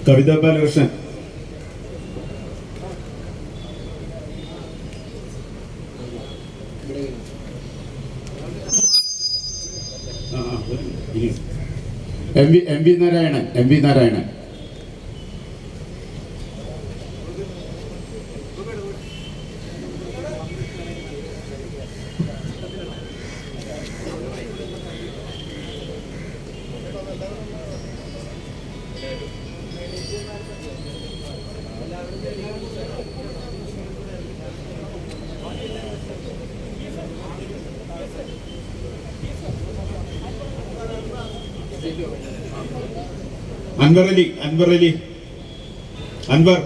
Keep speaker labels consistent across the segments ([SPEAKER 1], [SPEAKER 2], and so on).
[SPEAKER 1] കവിത Balakrishnan. M V Narayanan. Anvar.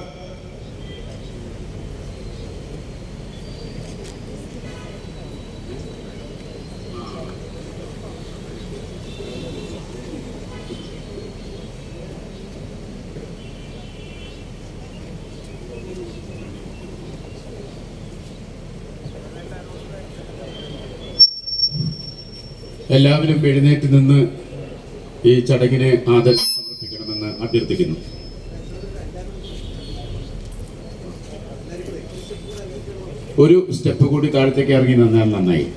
[SPEAKER 1] എല്ലാവരും എഴുന്നേറ്റ് നിന്ന് ഈ ചടങ്ങിന് ആദരം സമർപ്പിക്കണമെന്ന് അഭ്യർത്ഥിക്കുന്നു. ഒരു സ്റ്റെപ്പ് കൂടി താഴത്തേക്ക് ഇറങ്ങി നിന്നാൽ നന്നായി.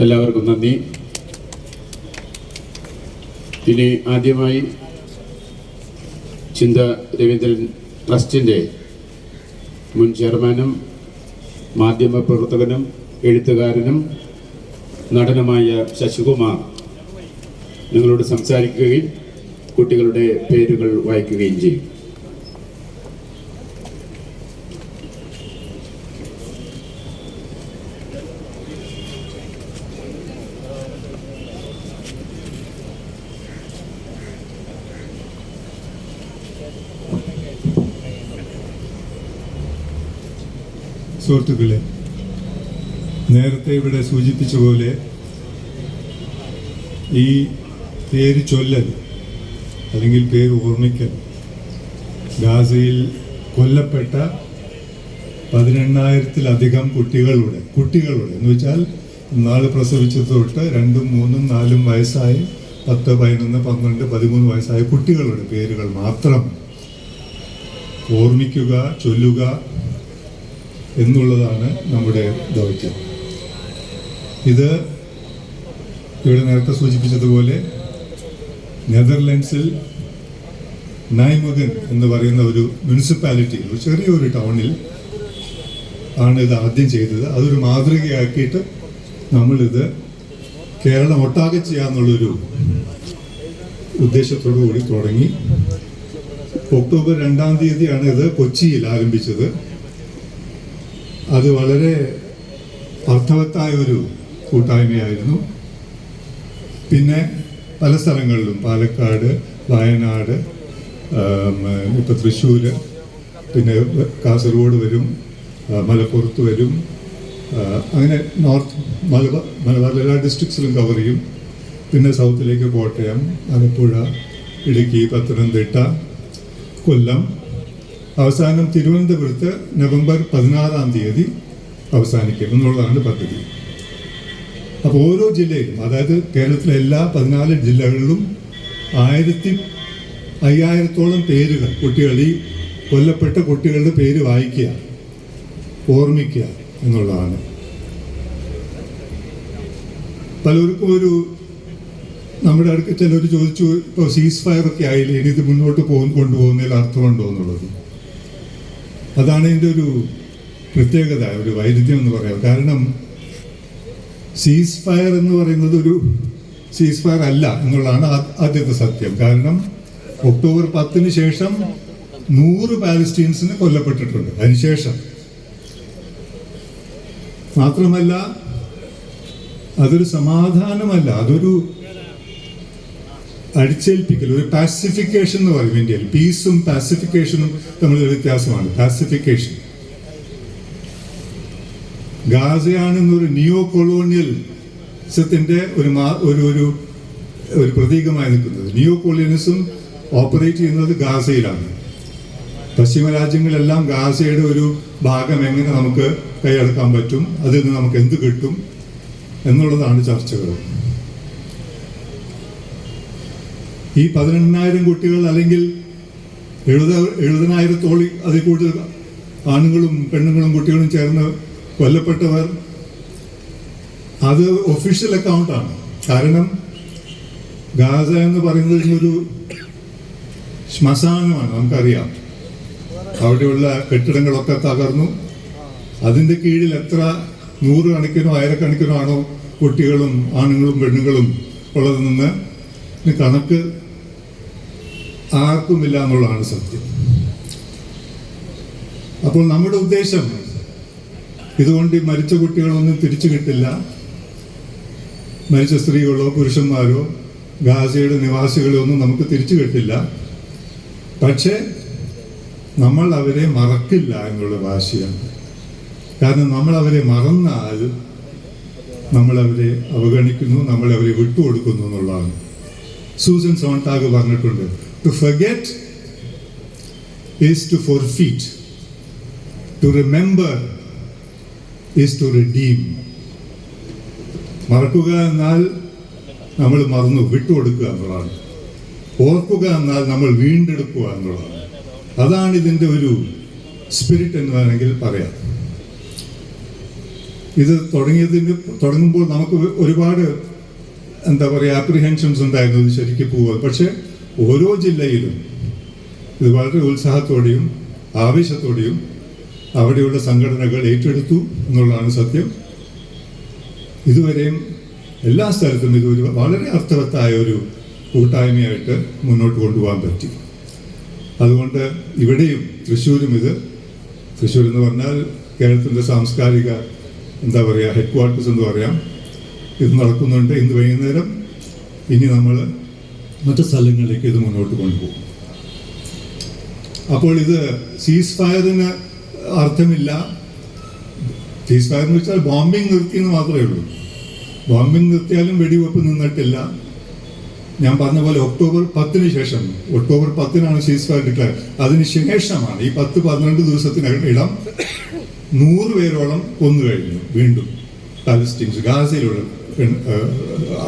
[SPEAKER 1] എല്ലാവർക്കും നന്ദി. ഇനി ആദ്യമായി ചിന്ത രവീന്ദ്രൻ ട്രസ്റ്റിൻ്റെ മുൻ ചെയർമാനും മാധ്യമപ്രവർത്തകനും എഴുത്തുകാരനും നടനുമായ ശശികുമാർ നിങ്ങളോട് സംസാരിക്കുകയും കുട്ടികളുടെ പേരുകൾ വായിക്കുകയും ചെയ്യും.
[SPEAKER 2] സുഹൃത്തുക്കളെ, നേരത്തെ ഇവിടെ സൂചിപ്പിച്ച പോലെ ഈ പേര് ചൊല്ലൽ അല്ലെങ്കിൽ പേര് ഓർമ്മിക്കൽ ഗാസയിൽ കൊല്ലപ്പെട്ട 18,000-ത്തിലധികം കുട്ടികളുടെ എന്ന് വെച്ചാൽ നാളെ പ്രസവിച്ചത് തൊട്ട് 2, 3, 4 വയസ്സായി 10, 11, 12, 13 വയസ്സായ കുട്ടികളുടെ പേരുകൾ മാത്രം ഓർമ്മിക്കുക, ചൊല്ലുക എന്നുള്ളതാണ് നമ്മുടെ ദൗത്യം. ഇത് ഇവിടെ നേരത്തെ സൂചിപ്പിച്ചതുപോലെ നെതർലൻഡ്സിൽ നൈമുഗൻ എന്ന് പറയുന്ന ഒരു മുനിസിപ്പാലിറ്റി, ഒരു ചെറിയൊരു ടൗണിൽ ആണ് ഇത് ആദ്യം ചെയ്തത്. അതൊരു മാതൃകയാക്കിയിട്ട് നമ്മളിത് കേരളം ഒട്ടാകെ ചെയ്യാന്നുള്ളൊരു ഉദ്ദേശത്തോടു കൂടി തുടങ്ങി. ഒക്ടോബർ 2-ാം തീയതിയാണ് ഇത് കൊച്ചിയിൽ ആരംഭിച്ചത്. അത് വളരെ അർത്ഥവത്തായ ഒരു കൂട്ടായ്മയായിരുന്നു. പിന്നെ പല സ്ഥലങ്ങളിലും, പാലക്കാട്, വയനാട്, ഇപ്പോൾ തൃശ്ശൂർ, പിന്നെ കാസർഗോഡ് വരും, മലപ്പുറത്ത് വരും, അങ്ങനെ നോർത്ത് മലബാർ എല്ലാ ഡിസ്ട്രിക്ട്സിലും കവർ ചെയ്യും. പിന്നെ സൗത്തിലേക്ക് കോട്ടയം, ആലപ്പുഴ, ഇടുക്കി, പത്തനംതിട്ട, കൊല്ലം, അവസാനം തിരുവനന്തപുരത്ത് നവംബർ 16-ാം തീയതി അവസാനിക്കും എന്നുള്ളതാണ് പദ്ധതി. അപ്പോൾ ഓരോ ജില്ലയിലും, അതായത് കേരളത്തിലെ എല്ലാ 14 ജില്ലകളിലും 1,500-ഓളം പേരുകൾ, കുട്ടികൾ, ഈ കൊല്ലപ്പെട്ട കുട്ടികളുടെ പേര് വായിക്കുക, ഓർമ്മിക്കുക എന്നുള്ളതാണ്. പലർക്കും നമ്മുടെ അടുത്ത് ചിലർ ചോദിച്ചു, ഇപ്പോൾ സീസ് ഫയർ ഒക്കെ ആയില്ലേ, ഇനി ഇത് മുന്നോട്ട് കൊണ്ടുപോകുന്നതിൽ അർത്ഥമുണ്ടോ എന്നുള്ളത്. അതാണ് ഇതിൻ്റെ ഒരു പ്രത്യേകത, ഒരു വൈരുദ്ധ്യം എന്ന് പറയാം. കാരണം സീസ് ഫയർ എന്ന് പറയുന്നത് ഒരു സീസ് ഫയർ അല്ല എന്നുള്ളതാണ് ആദ്യത്തെ സത്യം. കാരണം ഒക്ടോബർ 10-ന് ശേഷം 100 പാലസ്റ്റീൻസിന് കൊല്ലപ്പെട്ടിട്ടുണ്ട്. അതിനുശേഷം മാത്രമല്ല, അതൊരു സമാധാനമല്ല, അതൊരു അടിച്ചേൽപ്പിക്കൽ, ഒരു പാസിഫിക്കേഷൻ എന്ന് പറയും ഇന്ത്യയിൽ. പീസും പാസിഫിക്കേഷനും തമ്മിലൊരു വ്യത്യാസമാണ്. പാസിഫിക്കേഷൻ ഗാസയാണെന്നൊരു നിയോ കൊളോണിയലിസത്തിന്റെ ഒരു പ്രതീകമായി നിൽക്കുന്നത്. നിയോ കൊളോണിയലിസം ഓപ്പറേറ്റ് ചെയ്യുന്നത് ഗാസയിലാണ്. പശ്ചിമ രാജ്യങ്ങളെല്ലാം ഗാസയുടെ ഒരു ഭാഗം എങ്ങനെ നമുക്ക് കൈയടക്കാൻ പറ്റും, അതിൽ നിന്ന് നമുക്ക് എന്ത് കിട്ടും എന്നുള്ളതാണ് ചർച്ചകൾ. ഈ 18,000 കുട്ടികൾ അല്ലെങ്കിൽ 70,000-ഓളം അതിൽ കൂടുതൽ ആണുങ്ങളും പെണ്ണുങ്ങളും കുട്ടികളും ചേർന്ന് കൊല്ലപ്പെട്ടവർ, അത് ഒഫീഷ്യൽ അക്കൗണ്ടാണ്. കാരണം ഗാസ എന്ന് പറയുന്നത് ഇന്നൊരു ശ്മശാനമാണ്, നമുക്കറിയാം. അവിടെയുള്ള കെട്ടിടങ്ങളൊക്കെ തകർന്നു. അതിൻ്റെ കീഴിൽ എത്ര 100 കണക്കിനോ 1000 കണക്കിനോ ആണോ കുട്ടികളും ആണുങ്ങളും പെണ്ണുങ്ങളും ഉള്ളതെന്ന് കണക്ക് ആർക്കുമില്ല എന്നുള്ളതാണ് സത്യം. അപ്പോൾ നമ്മുടെ ഉദ്ദേശം ഇതുകൊണ്ട് മരിച്ച കുട്ടികളൊന്നും തിരിച്ചു കിട്ടില്ല, മരിച്ച സ്ത്രീകളോ പുരുഷന്മാരോ ഗാസയുടെ നിവാസികളോ ഒന്നും നമുക്ക് തിരിച്ചു കിട്ടില്ല. പക്ഷേ നമ്മൾ അവരെ മറക്കില്ല എന്നുള്ള വാശിയാണ്. കാരണം നമ്മൾ അവരെ മറന്നാൽ നമ്മൾ അവരെ അവഗണിക്കുന്നു, നമ്മൾ അവരെ വിട്ടുകൊടുക്കുന്നു എന്നുള്ളതാണ്. സൂസൻ സോൺടാഗ് പറഞ്ഞിട്ടുണ്ട്, to forget is to forfeit, to remember is to redeem. മറക്കുക എന്നാൽ നമ്മൾ മറന്നു വിട്ടുകൊടുക്കുക എന്നുള്ളതാണ്. ഓർക്കുക എന്നാൽ നമ്മൾ വീണ്ടെടുക്കുക എന്നുള്ളതാണ്. അതാണ് ഇതിൻ്റെ ഒരു സ്പിരിറ്റ് എന്ന് വേണമെങ്കിൽ പറയാം. ഇത് തുടങ്ങുമ്പോൾ നമുക്ക് ഒരുപാട് എന്താ പറയുക ആപ്രിഹെൻഷൻസ് ഉണ്ടായിരുന്നു, ഇത് ശരിക്കും പോവുക. പക്ഷെ ഓരോ ജില്ലയിലും ഇത് വളരെ ഉത്സാഹത്തോടെയും ആവേശത്തോടെയും അവിടെയുള്ള സംഘടനകൾ ഏറ്റെടുത്തു എന്നുള്ളതാണ് സത്യം. ഇതുവരെയും എല്ലാ സ്ഥലത്തും ഇതൊരു വളരെ അർത്ഥവത്തായ ഒരു കൂട്ടായ്മയായിട്ട് മുന്നോട്ട് കൊണ്ടുപോകാൻ പറ്റി. അതുകൊണ്ട് ഇവിടെയും തൃശ്ശൂരും തൃശ്ശൂർ എന്ന് പറഞ്ഞാൽ കേരളത്തിൻ്റെ സാംസ്കാരിക എന്താ പറയുക ഹെഡ്ക്വാർട്ടേഴ്സ് എന്ന് പറയാം. ഇത് നടക്കുന്നുണ്ട്. ഇന്ന് വൈകുന്നേരം ഇനി നമ്മൾ മറ്റു സ്ഥലങ്ങളിലേക്ക് ഇത് മുന്നോട്ട് കൊണ്ടുപോകും. അപ്പോൾ ഇത് സീസ് ഫയറിന് അർത്ഥമില്ല. സീസ് ഫയർ എന്ന് വെച്ചാൽ ബോംബിംഗ് നിർത്തിയെന്ന് മാത്രമേ ഉള്ളൂ. ബോംബിംഗ് നിർത്തിയാലും വെടിവെപ്പ് നിന്നിട്ടില്ല. ഞാൻ പറഞ്ഞ പോലെ ഒക്ടോബർ 10 ശേഷം, ഒക്ടോബർ 10 സീസ് ഫയർ ഡിക്ലെയർ. അതിന് ശേഷമാണ് ഈ 10-12 ദിവസത്തിനകം 100 പേരോളം കൊന്നു കഴിഞ്ഞു വീണ്ടും പാലസ്തീൻസ്, ഗാസയിലുള്ള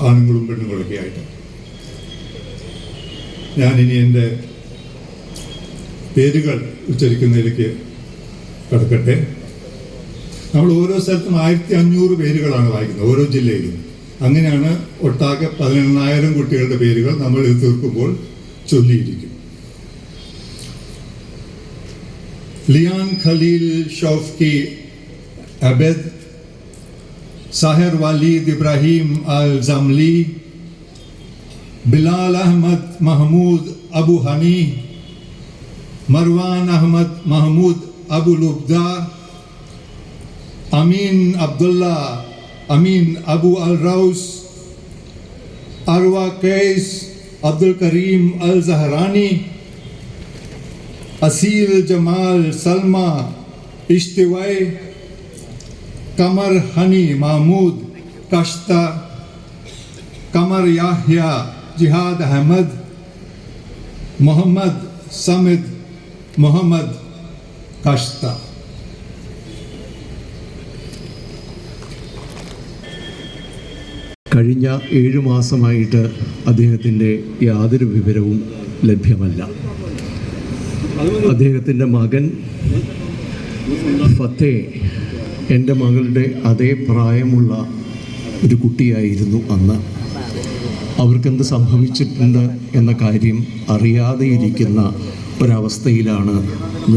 [SPEAKER 2] ആണുങ്ങളും പെണ്ണുങ്ങളൊക്കെ ആയിട്ട്. ഞാനിനി എൻ്റെ പേരുകൾ ഉച്ചരിക്കുന്നതിലേക്ക് കടക്കട്ടെ. നമ്മൾ ഓരോ സ്ഥലത്തും 1500 പേരുകളാണ് വായിക്കുന്നത്, ഓരോ ജില്ലയിലും. അങ്ങനെയാണ് ഒട്ടാകെ 18,000 കുട്ടികളുടെ പേരുകൾ നമ്മൾ ഇത് തീർക്കുമ്പോൾ ചൊല്ലിയിരിക്കും. लियान खलील शौफकी अबेद, साहिर वालिद इब्राहिम अल जमली, बिलाल अहमद महमूद अबू हनी, मरवान अहमद महमूद अबू लुब्दा, अमीन अब्दुल्ला अमीन अबू अल रऊस, अरवा कैस अब्दुल करीम अल जहरानी, असील जमाल सलमा इश्तिवाई, कमर हनी महमूद कश्ता, कमर याह्या जिहाद अहमद, मोहम्मद समिद मोहम्मद कश्ता.
[SPEAKER 1] കഴിഞ്ഞ 7 മാസമായിട്ട് അദ്ദേഹത്തിൻ്റെ യാതൊരു വിവരവും ലഭ്യമല്ല. അദ്ദേഹത്തിൻ്റെ മകൻ ഫത്തേ എൻ്റെ മകളുടെ അതേ പ്രായമുള്ള ഒരു കുട്ടിയായിരുന്നു അന്ന്. അവർക്കെന്ത് സംഭവിച്ചിട്ടുണ്ട് എന്ന കാര്യം അറിയാതെ ഇരിക്കുന്ന ഒരവസ്ഥയിലാണ്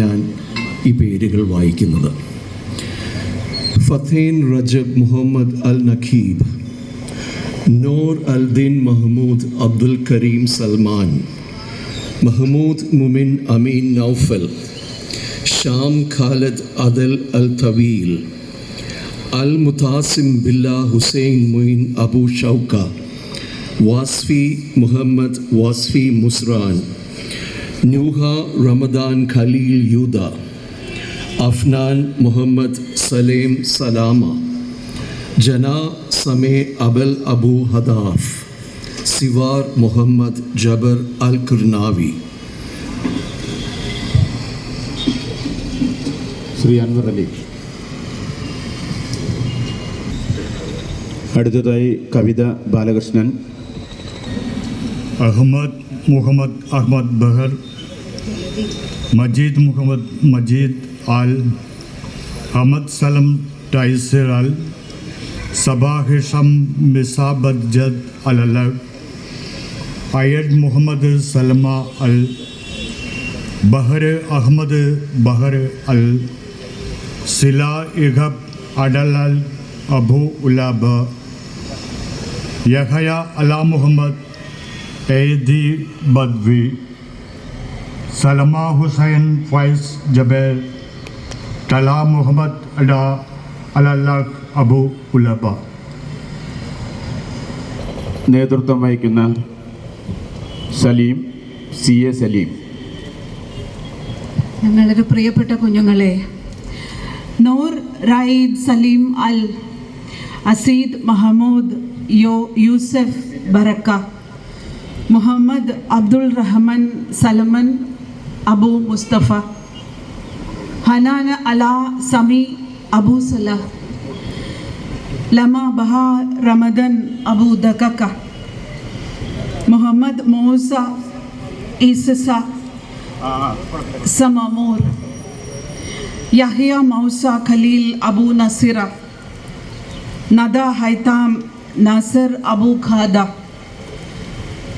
[SPEAKER 1] ഞാൻ ഈ പേരുകൾ വായിക്കുന്നത്. ഫത്തേൻ റജബ് മുഹമ്മദ് അൽ നഖീബ്, നൂർ അൽ ദീൻ മഹ്മൂദ് അബ്ദുൽ കരീം സൽമാൻ, महमूद मुमिन अमीन नौफल, शाम खालिद अदल अल तवील, अल मुतासिम बिल्ला हुसैन मुइन अबू शौका, വാസ്ഫി മുഹമ്മദ് വാസ്ഫി മുസ്രാൻ, നൂഹ റമദാൻ ഖലീൽ യൂദ, അഫ്നാൻ മുഹമ്മദ് സലേം സലാമ, ജന സമേ അബൽ അബു ഹദാഫ്, സിവാർ മുഹമ്മദ് ജബർ അൽ കുർനാവി.
[SPEAKER 3] ശ്രീ അൻവർ അലി. അടുത്തതായി കവിത ബാലകൃഷ്ണൻ.
[SPEAKER 4] അഹമ്മദ് മുഹമ്മദ് അഹമ്മദ് ബഹർ, മജീദ് മുഹമ്മദ് മജീദ് ആൽ, അഹമ്മദ് സലം ടൈസർ അൽ, സബാ ഹിഷം മിസാബദ് ജദ് അൽ, അയഡ് മുഹമ്മദ് സലമ അൽ, ബഹർ അഹമ്മദ് ബഹർ അൽ, സില ഇഖബ് അഡൽ അൽ അബു ഉലാബ, യഹയ അല മുഹമ്മദ് എയ്ദി ബദ്വി, സലമ ഹുസൈൻ ഫൈസ് ജബേർ, തല മുഹമ്മദ് അഡ അലല്ലാഹ് അബു ഉലബ.
[SPEAKER 3] നേതൃത്വം വഹിക്കുന്ന സലീം, സി എ സലീം.
[SPEAKER 5] ഞങ്ങളുടെ പ്രിയപ്പെട്ട കുഞ്ഞുങ്ങളെ, നൂർ റായിദ് സലീം അൽ, അസീദ് മഹമൂദ് യൂസഫ് ബറക്ക, മുഹമ്മദ് അബ്ദുൾ റഹ്മാൻ സലമൻ അബു മുസ്തഫ, ഹനാന അലാ സമി അബു സലഹ്, ലമ ബഹ റമദൻ അബു ദക്കക്ക, മുഹമ്മദ് മൂസ ഈസസ സമമൂർ, യഹ്യ മൗസ ഖലീൽ അബു നസിറ, നദ ഹൈതാം നാസർ അബു ഖാദ,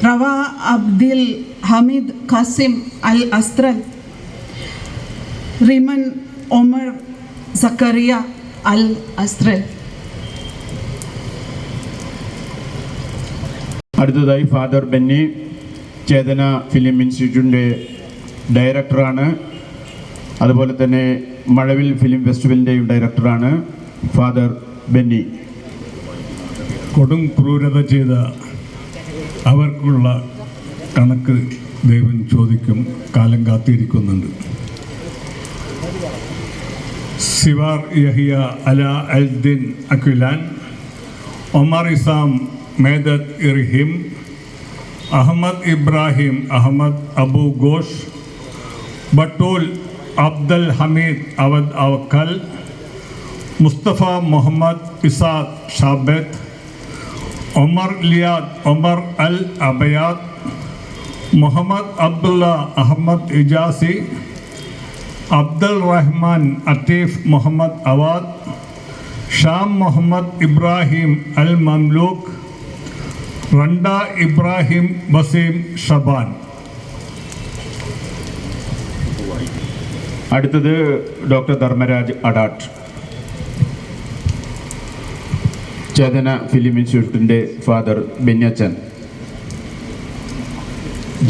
[SPEAKER 5] റവ അബ്ദിൽ ഹമീദ് ഖാസിം അൽ അസ്ത്രൽ, റിമൻ ഒമർ സക്കറിയ അൽ അസ്ത്രൽ.
[SPEAKER 3] അടുത്തതായി ഫാദർ ബെന്നി, ചേതന ഫിലിം ഇൻസ്റ്റിറ്റ്യൂട്ടിൻ്റെ ഡയറക്ടറാണ്. അതുപോലെ തന്നെ മഴവിൽ ഫിലിം ഫെസ്റ്റിവലിൻ്റെയും ഡയറക്ടറാണ് ഫാദർ ബെന്നി.
[SPEAKER 4] കൊടും ക്രൂരത ചെയ്ത അവർക്കുള്ള കണക്ക് ദൈവം ചോദിക്കും, കാലം കാത്തിരിക്കുന്നുണ്ട്. Siwar Yahya Ala Aldin Akilan, Omar Isam Medhat Irhim, Ahmed Ibrahim Ahmed Abu Ghosh, Batool Abdul Hamid Awad Awakal, Mustafa Muhammad Isad Shabat, Omar Liyad Omar al Abayad, Muhammad Abdullah Ahmed Ijazi, Abdul Rahman Atif Muhammad Awad, Sham Muhammad Ibrahim al Mamluk, Randa Ibrahim Waseem Shaban.
[SPEAKER 3] അടുത്തത് doctor Dharmaraj Adat, Chetana film ഇൻസ്റ്റിറ്റ്യൂട്ടിൻ്റെ father Benyachan.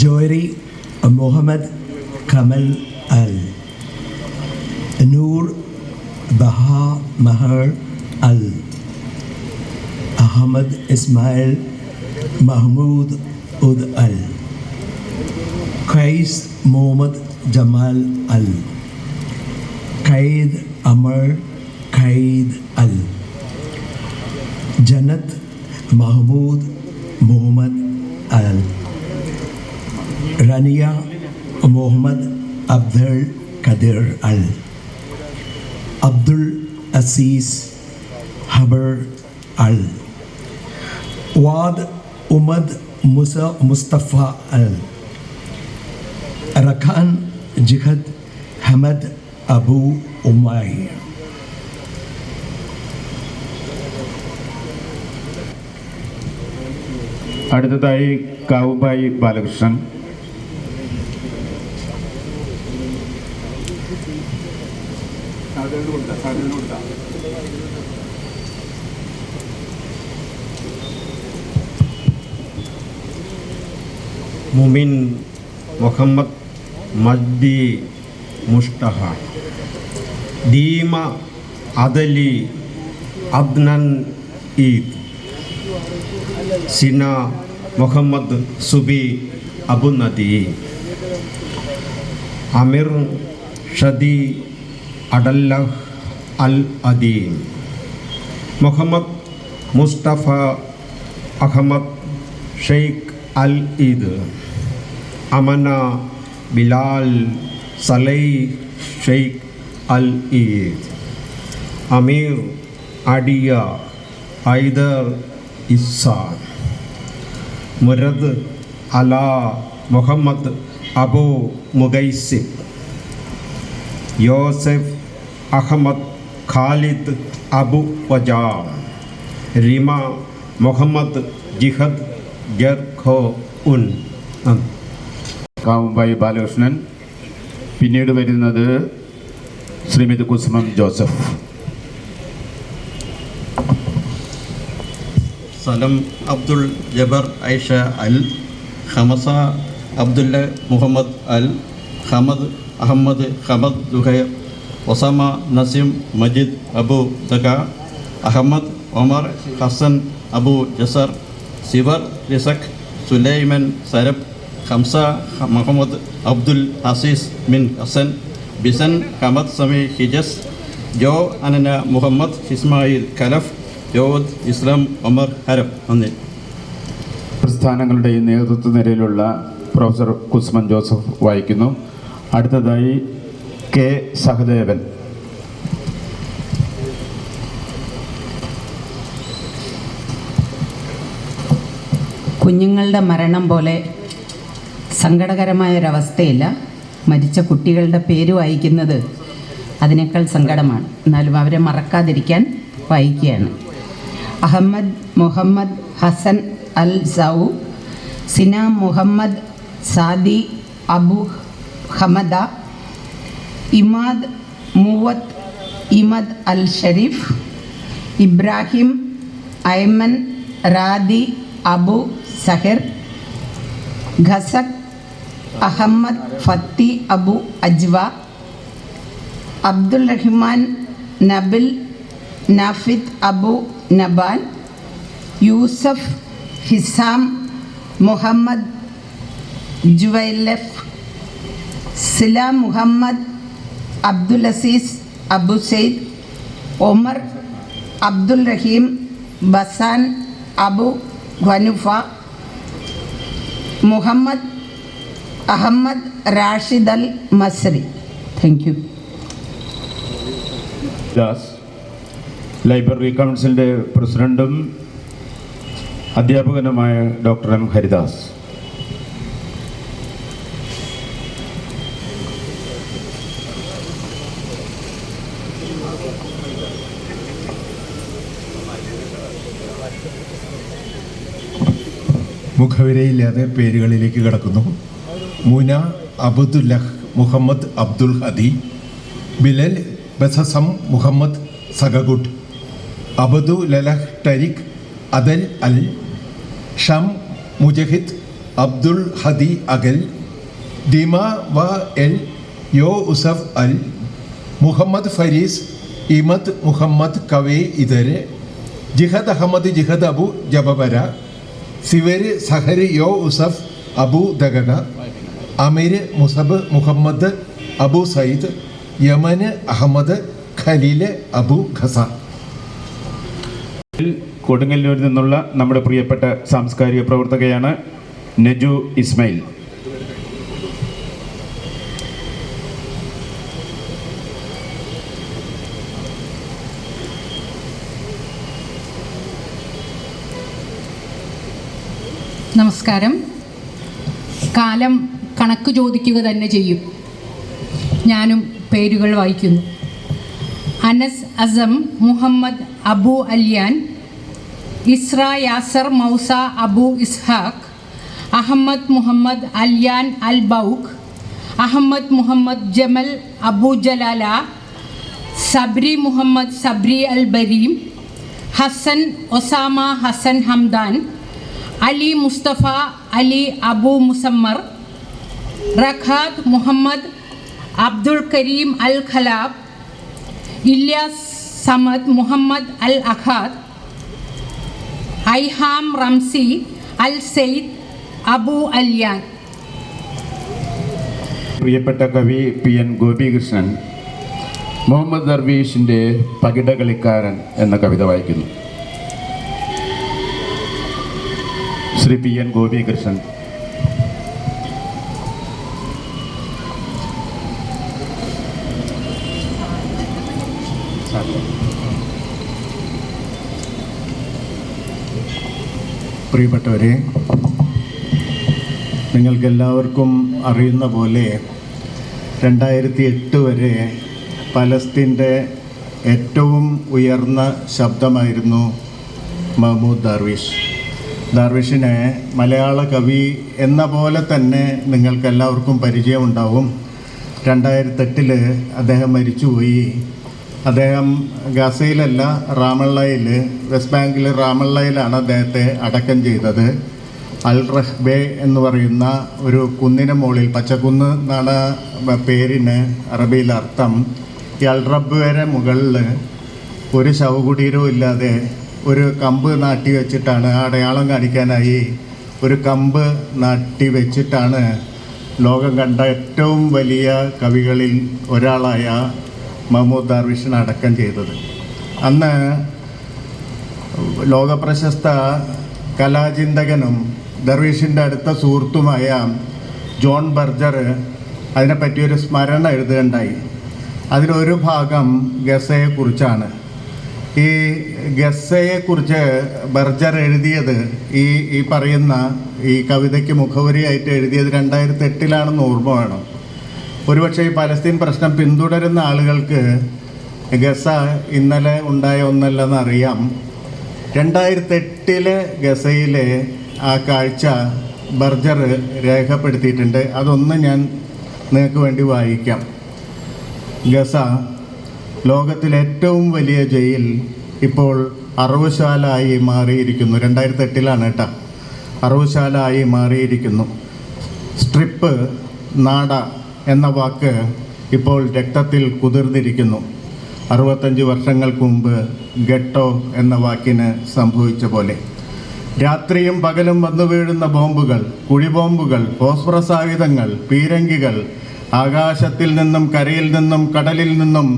[SPEAKER 6] Joury Muhammad Kamal al, Nour Baha Maher al, Ahmed Ismail Mahmoud Ud al, ഖൈസ് Muhammad Jamal Al, Qaid Amar Qaid അൽ, ജനത് മഹ്മൂദ് മുഹമ്മദ് അൽ, റനിയ മുഹമ്മദ് അബ്ദുൽ ഖദീർ അൽ, Abdul Azeez Haber അൽ, വാദ് ഉമദ് മുസ്തഫ അൽ, റഖാൻ ജിഹദ് Hamad Abu ഉമായി.
[SPEAKER 3] അടുത്തതായി കാവുബായി Balakrishnan.
[SPEAKER 7] Mumin Muhammad മദ്ദി Mustafa, Deema അദലി Adnan Eid, സിന Muhammad Subi അബുനദി, Amir ഷദി അഡല്ലഹ് അൽ അദീം, മുഹമ്മദ് മുസ്തഫ അഹമ്മദ് ഷെയ്ഖ് അൽ ഈദ്, അമന ബിലാൽ സലൈ ഷെയ്ഖ് അൽ ഈദ്, അമീർ അഡിയ ഹൈദർ ഇസാൻ, മുരദ് അല മുഹമ്മദ് അബു മുഗൈസിബ്, യോസഫ് അഹമ്മദ് ഖാലിദ് അബു വജാം, റിമ മുഹമ്മദ് ജിഹദ് ജർഖോ ഉൻ.
[SPEAKER 3] കാവുമ്പായി ബാലകൃഷ്ണൻ. പിന്നീട് വരുന്നത് Srimathi Kusumam Joseph.
[SPEAKER 8] Salam Abdul Jabar Aisha al, Hamsa Abdullah Muhammad al, Hamad Ahmed Hamad Duhair, Osama Naseem Majid Abu Daka, Ahmed Omar Hassan Abu Jasar, Siwar Rizq Sulaiman Sarab, Hamza Muhammad Abdul Aziz Min Hassan, Bisan Hamad Sami Hijas, Jo Anana Muhammad Ismail Khalaf, Jod Islam Omar Harab. നന്ദി.
[SPEAKER 3] പ്രസ്ഥാനങ്ങളുടെ നേതൃത്വ നിരയിലുള്ള professor കുസ്മൻ Joseph വായിക്കുന്നു. അടുത്തതായി K Sahadevan.
[SPEAKER 9] കുഞ്ഞുങ്ങളുടെ മരണം പോലെ സങ്കടകരമായൊരവസ്ഥയില്ല. മരിച്ച കുട്ടികളുടെ പേര് വായിക്കുന്നത് അതിനേക്കാൾ സങ്കടമാണ്. എന്നാലും അവരെ മറക്കാതിരിക്കാൻ വായിക്കുകയാണ്. Ahmed Muhammad Hassan al Sau, Sina Muhammad Sadi Abu Hamada, Imad Muwat Imad al Sharif, Ibrahim Ayman Radi Abu Zahir, Khasak Ahmed Fathi Abu Ajwa, Abdul Rahman Nabil Nafid Abu Naban, Yousuf Hisham Muhammad Juwailaf, Sila Muhammad Abdul Aziz Abu Said, Omar Abdul Rahim Bassan Abu Khanufa, Muhammad Ahmed Rashid al Masri. Thank you.
[SPEAKER 3] Das, library കൗൺസിലിൻ്റെ പ്രസിഡന്റും അധ്യാപകനുമായ doctor M Haridas.
[SPEAKER 10] മുഖവിരയില്ലാതെ പേരുകളിലേക്ക് കടക്കുന്നു. Muna അബ്ദുല്ലഹ് Muhammad Abdul ഹദി, ബിലൽ ബസസം Muhammad സഗഗുഡ്, Abdu ലലഹ് ടരിഖ് Atal അൽ, ഷം മുജഹിദ് അബ്ദുൽ ഹദി അഗൽ, ദിമ വ L യോ ഉസഫ് അൽ, മുഹമ്മദ് ഫരീസ് ഇമദ് മുഹമ്മദ് കവേ ഇതര്, ജിഹദ് അഹമ്മദ് ജിഹദ് അബു ജബബര, സിവര് സഹര് യോ ഉസഫ് അബു ദഗഗ, അമീർ മുസബ് മുഹമ്മദ് അബു സയ്യിദ്, യമന് അഹമ്മദ് ഖലീല് അബു ഖസ.
[SPEAKER 3] കൊടുങ്ങല്ലൂരിൽ നിന്നുള്ള നമ്മുടെ പ്രിയപ്പെട്ട സാംസ്കാരിക പ്രവർത്തകയാണ് നജു ഇസ്മായിൽ.
[SPEAKER 11] നമസ്കാരം. കാലം കണക്ക് ചോദിക്കുക തന്നെ ചെയ്യും. ഞാനും പേരുകൾ വായിക്കുന്നു. അനസ് അസം മുഹമ്മദ് അബു അലിയാൻ, ഇസ്ര യാസർ മൗസ അബു ഇസ്ഹാഖ്, അഹമ്മദ് മുഹമ്മദ് അലിയാൻ അൽ ബൗഖ്, അഹമ്മദ് മുഹമ്മദ് ജമൽ അബു ജലാല, സബ്രി മുഹമ്മദ് സബ്രി അൽ ബരീം, ഹസൻ ഒസാമ ഹസൻ ഹംദാൻ, അലി മുസ്തഫ അലി അബു മുസമ്മർ, റഖാത്ത് മുഹമ്മദ് അബ്ദുൽ കരീം അൽ ഖലാബ്, ഇല്യാസ് സമദ് മുഹമ്മദ് അൽ അഖാദ്, ഐഹാം റംസി അൽ സെയ്ദ് അബു അലിയാൻ.
[SPEAKER 3] പ്രിയപ്പെട്ട കവി PN ഗോപികൃഷ്ണൻ മുഹമ്മദ് ദർവീഷിൻ്റെ പകിടകളിക്കാരൻ എന്ന കവിത വായിക്കുന്നു. ശ്രീ PN ഗോപികൃഷ്ണൻ.
[SPEAKER 10] പ്രിയപ്പെട്ടവരെ, നിങ്ങൾക്കെല്ലാവർക്കും അറിയുന്ന പോലെ 2008 വരെ പലസ്തീൻ്റെ ഏറ്റവും ഉയർന്ന ശബ്ദമായിരുന്നു മഹ്മൂദ് ദർവീഷ്. ദർവീഷിനെ മലയാള കവി എന്ന പോലെ തന്നെ നിങ്ങൾക്കെല്ലാവർക്കും പരിചയമുണ്ടാവും. 2008 അദ്ദേഹം മരിച്ചുപോയി. അദ്ദേഹം ഗസയിലല്ല, റാമള്ളയിൽ, വെസ്റ്റ് ബാങ്കിൽ റാമള്ളയിലാണ് അദ്ദേഹത്തെ അടക്കം ചെയ്തത്. അൽ റഹ്ബെ എന്ന് പറയുന്ന ഒരു കുന്നിന് മുകളിൽ, പച്ചക്കുന്ന് എന്നാണ് പേരിന് അറബിയിൽ അർത്ഥം. ഈ അൽ റബ്ബയുടെ മുകളിൽ ഒരു ശവകുടീരവും ഇല്ലാതെ ഒരു കമ്പ് നാട്ടി വെച്ചിട്ടാണ്, അടയാളം കാണിക്കാനായി ഒരു കമ്പ് നാട്ടി വെച്ചിട്ടാണ് ലോകം കണ്ട ഏറ്റവും വലിയ കവികളിൽ ഒരാളായ മഹ്മൂദ് ദർവീഷിനെ അടക്കം ചെയ്തത്. അന്ന് ലോകപ്രശസ്ത കലാചിന്തകനും ദർവീഷിൻ്റെ അടുത്ത സുഹൃത്തുമായ ജോൺ ബർജർ അതിനെപ്പറ്റിയൊരു സ്മരണ എഴുതുകയുണ്ടായി. അതിലൊരു ഭാഗം ഗസയെക്കുറിച്ചാണ്. ഈ ഗസയെക്കുറിച്ച് ബർജർ എഴുതിയത്, ഈ പറയുന്ന ഈ കവിതയ്ക്ക് മുഖവരിയായിട്ട് എഴുതിയത് 2008 ഓർമ്മ വേണം. ഒരുപക്ഷെ ഈ പലസ്തീൻ പ്രശ്നം പിന്തുടരുന്ന ആളുകൾക്ക് ഗസ ഇന്നലെ ഉണ്ടായ ഒന്നല്ലെന്ന് അറിയാം. 2008 ഗസയിലെ ആ കാഴ്ച ബർജർ രേഖപ്പെടുത്തിയിട്ടുണ്ട്. അതൊന്ന് ഞാൻ നിങ്ങൾക്ക് വേണ്ടി വായിക്കാം. ഗസ, ലോകത്തിലെ ഏറ്റവും വലിയ ജയിൽ, ഇപ്പോൾ അറവുശാലയായി മാറിയിരിക്കുന്നു. 2008 കേട്ടോ. അറവുശാലയായി മാറിയിരിക്കുന്നു. സ്ട്രിപ്പ്, നാട എന്ന വാക്ക് ഇപ്പോൾ രക്തത്തിൽ കുതിർന്നിരിക്കുന്നു. 65 വർഷങ്ങൾക്ക് മുമ്പ് ഗട്ടോ എന്ന വാക്കിന് സംഭവിച്ച പോലെ. രാത്രിയും പകലും വന്നു വീഴുന്ന ബോംബുകൾ, കുഴിബോംബുകൾ, ഫോസ്ഫറസ് ആയുധങ്ങൾ, പീരങ്കികൾ, ആകാശത്തിൽ നിന്നും കരയിൽ നിന്നും കടലിൽ നിന്നും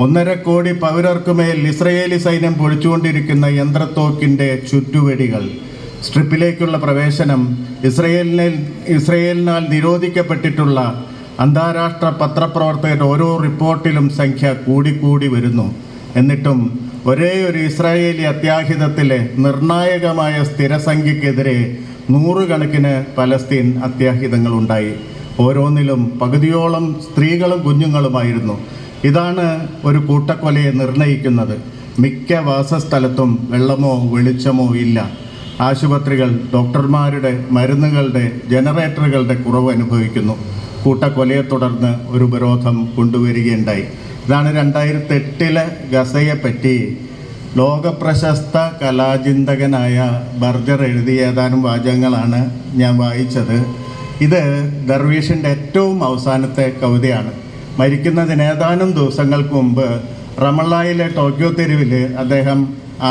[SPEAKER 10] 1.5 കോടി പൗരർക്കുമേൽ ഇസ്രയേലി സൈന്യം പൊഴിച്ചുകൊണ്ടിരിക്കുന്ന യന്ത്രത്തോക്കിൻ്റെ ചുറ്റുവെടികൾ. സ്ട്രിപ്പിലേക്കുള്ള പ്രവേശനം, ഇസ്രയേലിനാൽ നിരോധിക്കപ്പെട്ടിട്ടുള്ള അന്താരാഷ്ട്ര പത്രപ്രവർത്തകരുടെ ഓരോ റിപ്പോർട്ടിലും സംഖ്യ കൂടിക്കൂടി വരുന്നു. എന്നിട്ടും ഒരേ ഒരു ഇസ്രായേലി അത്യാഹിതത്തിലെ നിർണായകമായ സ്ഥിരസംഖ്യക്കെതിരെ 100 കണക്കിന് പലസ്തീൻ അത്യാഹിതങ്ങളുണ്ടായി. ഓരോന്നിലും പകുതിയോളം സ്ത്രീകളും കുഞ്ഞുങ്ങളുമായിരുന്നു. ഇതാണ് ഒരു കൂട്ടക്കൊലയെ നിർണയിക്കുന്നത്. മിക്ക വാസസ്ഥലത്തും വെള്ളമോ വെളിച്ചമോ ഇല്ല. ആശുപത്രികൾ ഡോക്ടർമാരുടെ, മരുന്നുകളുടെ, ജനറേറ്ററുകളുടെ കുറവ് അനുഭവിക്കുന്നു. കൂട്ടക്കൊലയെ തുടർന്ന് ഒരു ഉപരോധം കൊണ്ടുവരികയുണ്ടായി. ഇതാണ് 2008 ഗസയെപ്പറ്റി ലോകപ്രശസ്ത കലാചിന്തകനായ ബർജർ എഴുതിയ ഏതാനും വാചകങ്ങളാണ് ഞാൻ വായിച്ചത്. ഇത് ദർവീഷിൻ്റെ ഏറ്റവും അവസാനത്തെ കവിതയാണ്. മരിക്കുന്നതിന് ഏതാനും ദിവസങ്ങൾക്ക് മുമ്പ് റമള്ളയിലെ ടോക്കിയോ തെരുവിൽ അദ്ദേഹം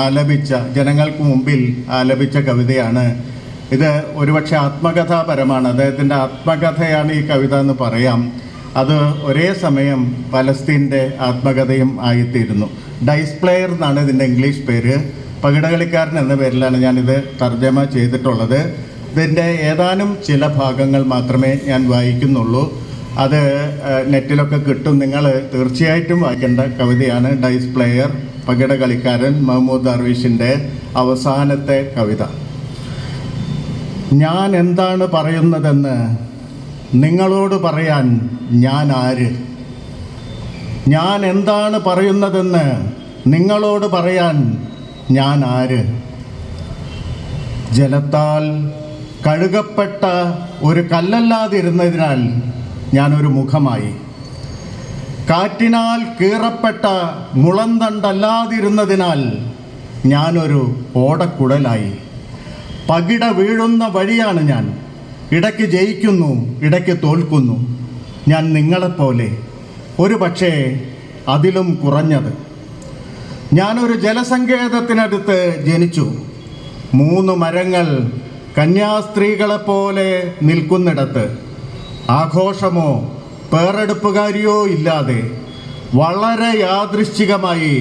[SPEAKER 10] ആലപിച്ച, ജനങ്ങൾക്ക് മുമ്പിൽ ആലപിച്ച കവിതയാണ് ഇത്. ഒരുപക്ഷെ ആത്മകഥാപരമാണ്, അദ്ദേഹത്തിൻ്റെ ആത്മകഥയാണ് ഈ കവിത എന്ന് പറയാം. അത് ഒരേ സമയം പലസ്തീൻ്റെ ആത്മകഥയും ആയിത്തീരുന്നു. ഡൈസ് പ്ലെയർ എന്നാണ് ഇതിൻ്റെ ഇംഗ്ലീഷ് പേര്. പകിടകളിക്കാരൻ എന്ന പേരിലാണ് ഞാനിത് തർജ്ജമ ചെയ്തിട്ടുള്ളത്. ഇതിൻ്റെ ഏതാനും ചില ഭാഗങ്ങൾ മാത്രമേ ഞാൻ വായിക്കുന്നുള്ളൂ. അത് നെറ്റിലൊക്കെ കിട്ടും. നിങ്ങൾ തീർച്ചയായിട്ടും വായിക്കേണ്ട കവിതയാണ് ഡൈസ് പ്ലെയർ, പകിടകളിക്കാരൻ, മഹ്മൂദ് ദർവീഷിൻ്റെ അവസാനത്തെ കവിത. ഞാൻ എന്താണ് പറയുന്നതെന്ന് നിങ്ങളോട് പറയാൻ ഞാൻ ആര്? ഞാൻ എന്താണ് പറയുന്നതെന്ന് നിങ്ങളോട് പറയാൻ ഞാൻ ആര്? ജലത്താൽ കഴുകപ്പെട്ട ഒരു കല്ലല്ലാതിരുന്നതിനാൽ ഞാനൊരു മുഖമായി. കാറ്റിനാൽ കീറപ്പെട്ട മുളന്തണ്ടല്ലാതിരുന്നതിനാൽ ഞാനൊരു ഓടക്കുഴലായി. പകിട വീഴുന്ന വഴിയാണ് ഞാൻ. ഇടയ്ക്ക് ജയിക്കുന്നു, ഇടയ്ക്ക് തോൽക്കുന്നു. ഞാൻ നിങ്ങളെപ്പോലെ, ഒരു പക്ഷേ അതിലും കുറഞ്ഞത്. ഞാനൊരു ജലസങ്കേതത്തിനടുത്ത് ജനിച്ചു. 3 മരങ്ങൾ കന്യാസ്ത്രീകളെപ്പോലെ നിൽക്കുന്നിടത്ത് ആഘോഷമോ പേറെടുപ്പുകാരിയോ ഇല്ലാതെ വളരെ യാദൃശ്ചികമായി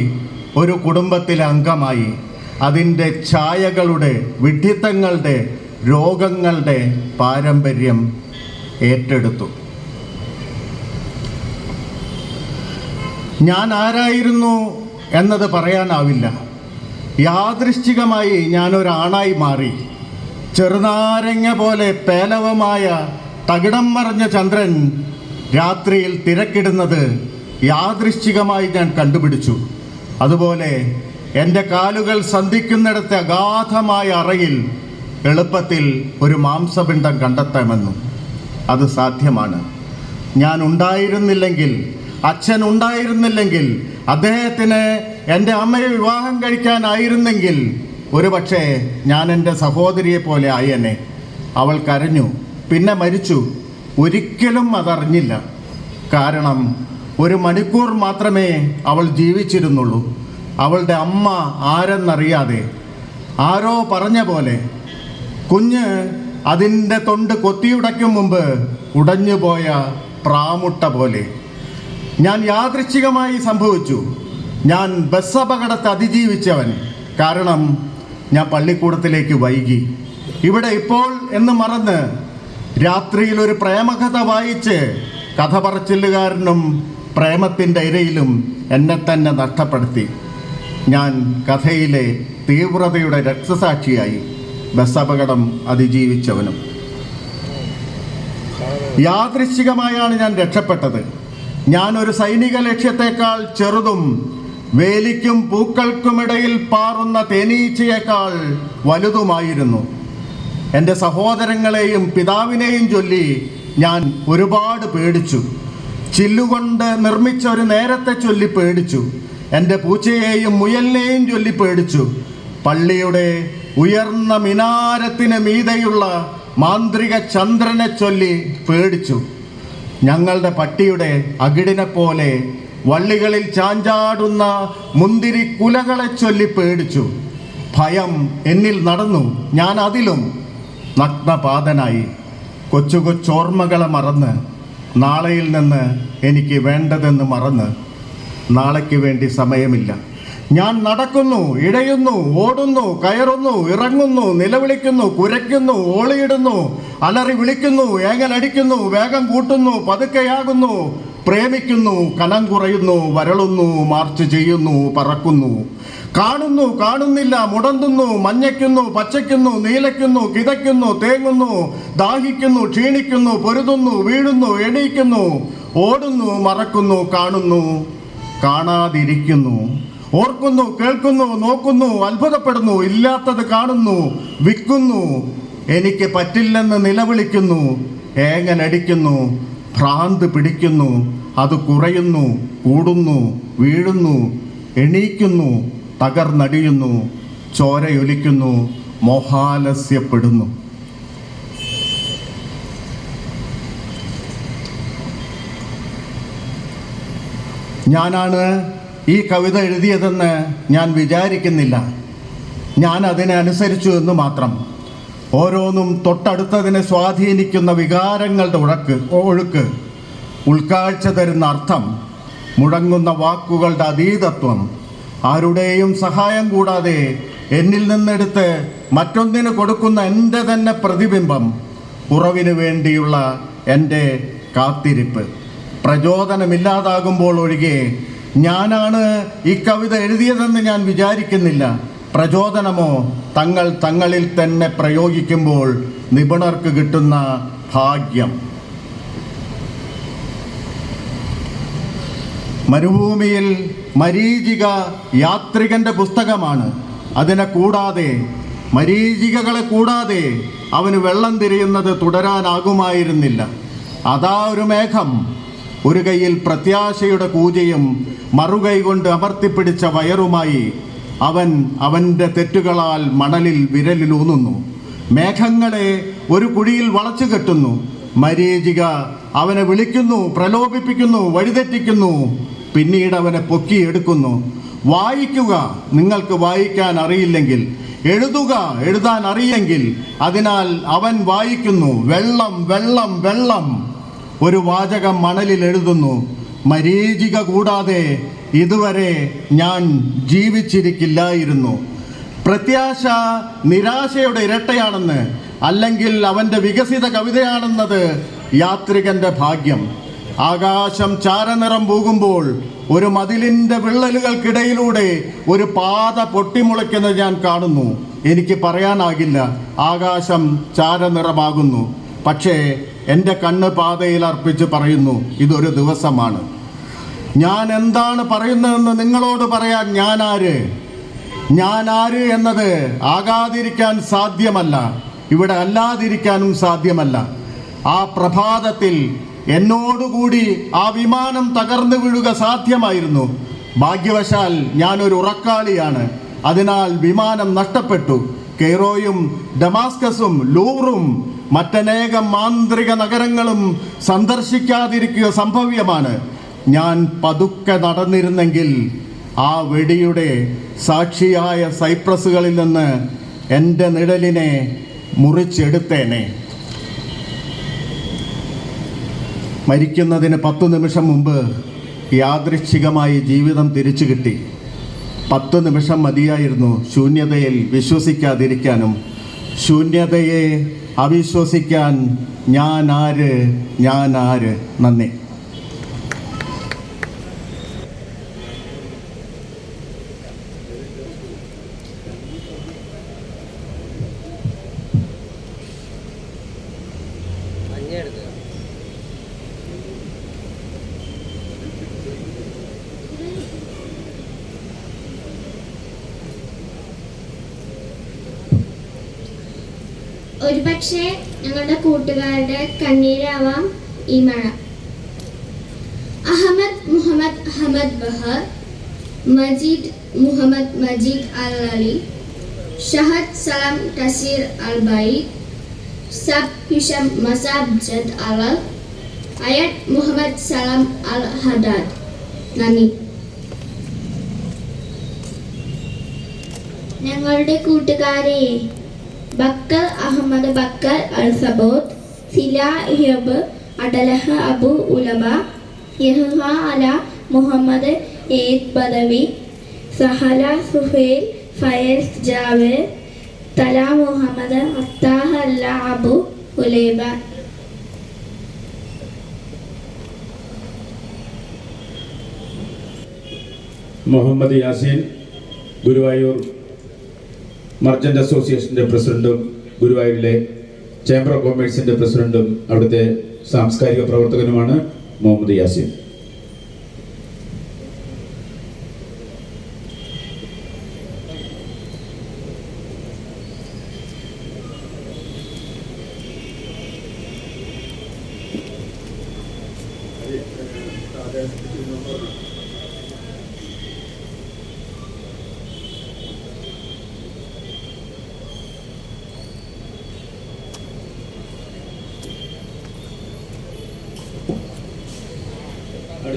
[SPEAKER 10] ഒരു കുടുംബത്തിലെ അംഗമായി അതിൻ്റെ ഛായകളുടെ, വിഡ്ഢിത്തങ്ങളുടെ, രോഗങ്ങളുടെ പാരമ്പര്യം ഏറ്റെടുത്തു. ഞാൻ ആരായിരുന്നു എന്നത് പറയാനാവില്ല. യാദൃശ്ചികമായി ഞാനൊരാണായി മാറി. ചെറുനാരങ്ങ പോലെ പേലവമായ തകിടം മറഞ്ഞ ചന്ദ്രൻ രാത്രിയിൽ തിരക്കിടുന്നത് യാദൃശ്ചികമായി ഞാൻ കണ്ടുപിടിച്ചു. അതുപോലെ എൻ്റെ കാലുകൾ സന്ധിക്കുന്നിടത്തെ അഗാധമായ അറയിൽ എളുപ്പത്തിൽ ഒരു മാംസപിണ്ഡം കണ്ടെത്താമെന്നും അത് സാധ്യമാണ്. ഞാൻ ഉണ്ടായിരുന്നില്ലെങ്കിൽ, അച്ഛൻ ഉണ്ടായിരുന്നില്ലെങ്കിൽ, അദ്ദേഹത്തിന് എൻ്റെ അമ്മയെ വിവാഹം കഴിക്കാനായിരുന്നെങ്കിൽ ഒരുപക്ഷെ ഞാൻ എൻ്റെ സഹോദരിയെ പോലെ ആയെന്നെ. അവൾ കരഞ്ഞു, പിന്നെ മരിച്ചു. ഒരിക്കലും അതറിഞ്ഞില്ല. കാരണം 1 മണിക്കൂർ മാത്രമേ അവൾ ജീവിച്ചിരുന്നുള്ളൂ. അവളുടെ അമ്മ ആരെന്നറിയാതെ. ആരോ പറഞ്ഞ പോലെ കുഞ്ഞ് അതിൻ്റെ തൊണ്ട് കൊത്തിയുടയ്ക്കും മുമ്പ് ഉടഞ്ഞുപോയ പ്രാമുട്ട പോലെ ഞാൻ യാദൃച്ഛികമായി സംഭവിച്ചു. ഞാൻ ബസ് അപകടത്തെ അതിജീവിച്ചവൻ. കാരണം ഞാൻ പള്ളിക്കൂടത്തിലേക്ക് വൈകി. ഇവിടെ ഇപ്പോൾ എന്ന് മറന്ന് രാത്രിയിൽ ഒരു പ്രേമകഥ വായിച്ച് കഥ പറച്ചിലുകാരനും പ്രേമത്തിൻ്റെ ഇരയിലും എന്നെ തന്നെ നഷ്ടപ്പെടുത്തി. ഞാൻ കഥയിലെ തീവ്രതയുടെ രക്തസാക്ഷിയായി, ബസ് അപകടം അതിജീവിച്ചവനും. യാദൃശ്ചികമായാണ് ഞാൻ രക്ഷപ്പെട്ടത്. ഞാൻ ഒരു സൈനിക ലക്ഷ്യത്തെക്കാൾ ചെറുതും വേലിക്കും പൂക്കൾക്കുമിടയിൽ പാറുന്ന തേനീച്ചയേക്കാൾ വലുതുമായിരുന്നു. എൻ്റെ സഹോദരങ്ങളെയും പിതാവിനെയും ചൊല്ലി ഞാൻ ഒരുപാട് പേടിച്ചു. ചില്ലുകൊണ്ട് നിർമ്മിച്ച ഒരു നേരത്തെ ചൊല്ലി പേടിച്ചു. എൻ്റെ പൂച്ചയെയും മുയലിനെയും ചൊല്ലി പേടിച്ചു. പള്ളിയുടെ ഉയർന്ന മിനാരത്തിന് മീതെയുള്ള മാന്ത്രിക ചന്ദ്രനെ ചൊല്ലി പേടിച്ചു. ഞങ്ങളുടെ പട്ടിയുടെ അകിടിനെ പോലെ വള്ളികളിൽ ചാഞ്ചാടുന്ന മുന്തിരി കുലകളെ ചൊല്ലി പേടിച്ചു. ഭയം എന്നിൽ നടന്നു. ഞാൻ അതിലും നഗ്നപാതനായി. കൊച്ചു കൊച്ചോർമ്മകളെ മറന്ന്, നാളെയിൽ നിന്ന് എനിക്ക് വേണ്ടതെന്ന് മറന്ന്. നാളേക്ക് വേണ്ടി സമയമില്ല. ഞാൻ നടക്കുന്നു, ഇഴയുന്നു, ഓടുന്നു, കയറുന്നു, ഇറങ്ങുന്നു, നിലവിളിക്കുന്നു, കുരയ്ക്കുന്നു, ഓളിയിടുന്നു, അലറി വിളിക്കുന്നു, ഏങ്ങലടിക്കുന്നു, വേഗം കൂട്ടുന്നു, പതുക്കെയാകുന്നു, പ്രേമിക്കുന്നു, കനം കുറയുന്നു, വരളുന്നു, മാർച്ച് ചെയ്യുന്നു, പറക്കുന്നു, കാണുന്നു, കാണുന്നില്ല, മുടന്തുന്നു, മഞ്ഞയ്ക്കുന്നു, പച്ചയ്ക്കുന്നു, നീലയ്ക്കുന്നു, കിതയ്ക്കുന്നു, തേങ്ങുന്നു, ദാഹിക്കുന്നു, ക്ഷീണിക്കുന്നു, പൊരുതുന്നു, വീഴുന്നു, എണീക്കുന്നു, ഓടുന്നു, മറക്കുന്നു, കാണുന്നു, കാണാതിരിക്കുന്നു, ഓർക്കുന്നു, കേൾക്കുന്നു, നോക്കുന്നു, അത്ഭുതപ്പെടുന്നു, ഇല്ലാത്തത് കാണുന്നു, വിൽക്കുന്നു, എനിക്ക് പറ്റില്ലെന്ന് നിലവിളിക്കുന്നു, ഏങ്ങലടിക്കുന്നു, ഭ്രാന്ത് പിടിക്കുന്നു, അത് കുറയുന്നു, കൂടുന്നു, വീഴുന്നു, എണീക്കുന്നു, തകർന്നടിയുന്നു, ചോരയൊലിക്കുന്നു, മോഹാലസ്യപ്പെടുന്നു. ഞാനാണ് ഈ കവിത എഴുതിയതെന്ന് ഞാൻ വിചാരിക്കുന്നില്ല. ഞാൻ അതിനെ അനുസരിച്ചു എന്ന് മാത്രം. ഓരോന്നും തൊട്ടടുത്തതിനെ സ്വാധീനിക്കുന്ന വികാരങ്ങളുടെ ഒഴുക്ക്, ഉൾക്കാഴ്ച തരുന്ന അർത്ഥം, മുഴങ്ങുന്ന വാക്കുകളുടെ അതീതത്വം, ആരുടെയും സഹായം കൂടാതെ എന്നിൽ നിന്നെടുത്ത് മറ്റൊന്നിന് കൊടുക്കുന്ന എൻ്റെ തന്നെ പ്രതിബിംബം, കുറവിന് വേണ്ടിയുള്ള എൻ്റെ കാത്തിരിപ്പ്. പ്രചോദനമില്ലാതാകുമ്പോൾ ഒഴികെ ഞാനാണ് ഈ കവിത എഴുതിയതെന്ന് ഞാൻ വിചാരിക്കുന്നില്ല. പ്രചോദനമോ തങ്ങളിൽ തന്നെ പ്രയോഗിക്കുമ്പോൾ നിപുണർക്ക് കിട്ടുന്ന ഭാഗ്യം. മരുഭൂമിയിൽ മരീചിക യാത്രികന്റെ പുസ്തകമാണ്. അതിനെ കൂടാതെ, മരീചികകളെ കൂടാതെ അവന് വെള്ളം തിരിയുന്നത് തുടരാനാകുമായിരുന്നില്ല. അതാ ഒരു മേഘം, ഒരു കൈയിൽ പ്രത്യാശയുടെ പൂജയും മറുകൈ കൊണ്ട് അമർത്തിപ്പിടിച്ച വയറുമായി അവൻ അവൻ്റെ തെറ്റുകളാൽ മണലിൽ വിരലിലൂന്നുന്നു. മേഘങ്ങളെ ഒരു കുഴിയിൽ വളച്ചു കെട്ടുന്നു. മരീചിക അവനെ വിളിക്കുന്നു, പ്രലോഭിപ്പിക്കുന്നു, വഴിതെറ്റിക്കുന്നു, പിന്നീട് അവനെ പൊക്കിയെടുക്കുന്നു. വായിക്കുക, നിങ്ങൾക്ക് വായിക്കാൻ അറിയില്ലെങ്കിൽ. എഴുതാൻ അറിയെങ്കിൽ. അതിനാൽ അവൻ വായിക്കുന്നു, വെള്ളം വെള്ളം വെള്ളം. ഒരു വാചകം മണലിൽ എഴുതുന്നു, മരീചിക കൂടാതെ ഇതുവരെ ഞാൻ ജീവിച്ചിരിക്കില്ലായിരുന്നു. പ്രത്യാശ നിരാശയുടെ ഇരട്ടയാണെന്ന്, അല്ലെങ്കിൽ അവൻ്റെ വികസിത കവിതയാണെന്നത് യാത്രികൻ്റെ ഭാഗ്യം. ആകാശം ചാരനിറം പൂകുമ്പോൾ ഒരു മതിലിൻ്റെ വിള്ളലുകൾക്കിടയിലൂടെ ഒരു പാത പൊട്ടിമുളയ്ക്കുന്നത് ഞാൻ കാണുന്നു. എനിക്ക് പറയാനാകില്ല ആകാശം ചാരനിറമാകുന്നു. പക്ഷേ എൻ്റെ കണ്ണ് പാതയിൽ അർപ്പിച്ച് പറയുന്നു, ഇതൊരു ദിവസമാണ്. ഞാൻ എന്താണ് പറയുന്നതെന്ന് നിങ്ങളോട് പറയാൻ ഞാൻ ആര് എന്നത് ആകാതിരിക്കാൻ സാധ്യമല്ല, ഇവിടെ അല്ലാതിരിക്കാനും സാധ്യമല്ല. ആ പ്രഭാതത്തിൽ എന്നോടുകൂടി ആ വിമാനം തകർന്നു വീഴുക സാധ്യമായിരുന്നു. ഭാഗ്യവശാൽ ഞാനൊരു ഉറക്കാളിയാണ്, അതിനാൽ വിമാനം നഷ്ടപ്പെട്ടു. കെയ്റോയും ഡമാസ്കസും ലൂവറും മറ്റനേകം മാന്ത്രിക നഗരങ്ങളും സന്ദർശിക്കാതിരിക്കുക സംഭവ്യമാണ്. ഞാൻ പതുക്കെ നടന്നിരുന്നെങ്കിൽ ആ വെടിയുടെ സാക്ഷിയായ സൈപ്രസുകളിൽ നിന്ന് എൻ്റെ നിഴലിനെ മുറിച്ചെടുത്തേനെ. മരിക്കുന്നതിന് 10 നിമിഷം മുമ്പ് യാദൃച്ഛികമായി ജീവിതം തിരിച്ചു കിട്ടി. 10 നിമിഷം മതിയായിരുന്നു ശൂന്യതയിൽ വിശ്വസിക്കാതിരിക്കാനും. ശൂന്യതയെ അവിശ്വസിക്കാൻ ഞാൻ ആര്. നന്ദി.
[SPEAKER 12] ഒരുപക്ഷെ ഞങ്ങളുടെ കൂട്ടുകാരുടെ കണ്ണീരാവാം ഈ മഴ. അഹമ്മദ് മുഹമ്മദ് അഹമ്മദ് ബഹർ, മജീദ് മുഹമ്മദ് മജീദ് അൽ അലി, ഷഹദ് സലാം തസീർ അൽ by, sub Hisham മസാബ് ജദ് Alal, അയഡ് Muhammad Salam Al Hadad. നന്ദി. ഞങ്ങളുടെ കൂട്ടുകാരെ ബക്കർ അഹമ്മദ് ബക്കർ അൽ സബോത്ത്, സില ഇഹബ് അഡലഹ അബു ഉലമ, യഹ്ഹ അല മുഹമ്മദ് ഏദ് ബദവി, സഹല സുഹൈൽ ഫയസ് ജാവേർ, തല മുഹമ്മദ് അത്താഹ അല്ല അബു ഉലൈബ.
[SPEAKER 3] മുഹമ്മദ് യാസീൻ, ഗുരുവായൂർ മർച്ചൻ്റ് അസോസിയേഷൻ്റെ പ്രസിഡന്റും ഗുരുവായൂരിലെ ചേംബർ ഓഫ് കൊമേഴ്സിൻ്റെ പ്രസിഡന്റും അവിടുത്തെ സാംസ്കാരിക പ്രവർത്തകനുമാണ് മുഹമ്മദ് യാസീൻ.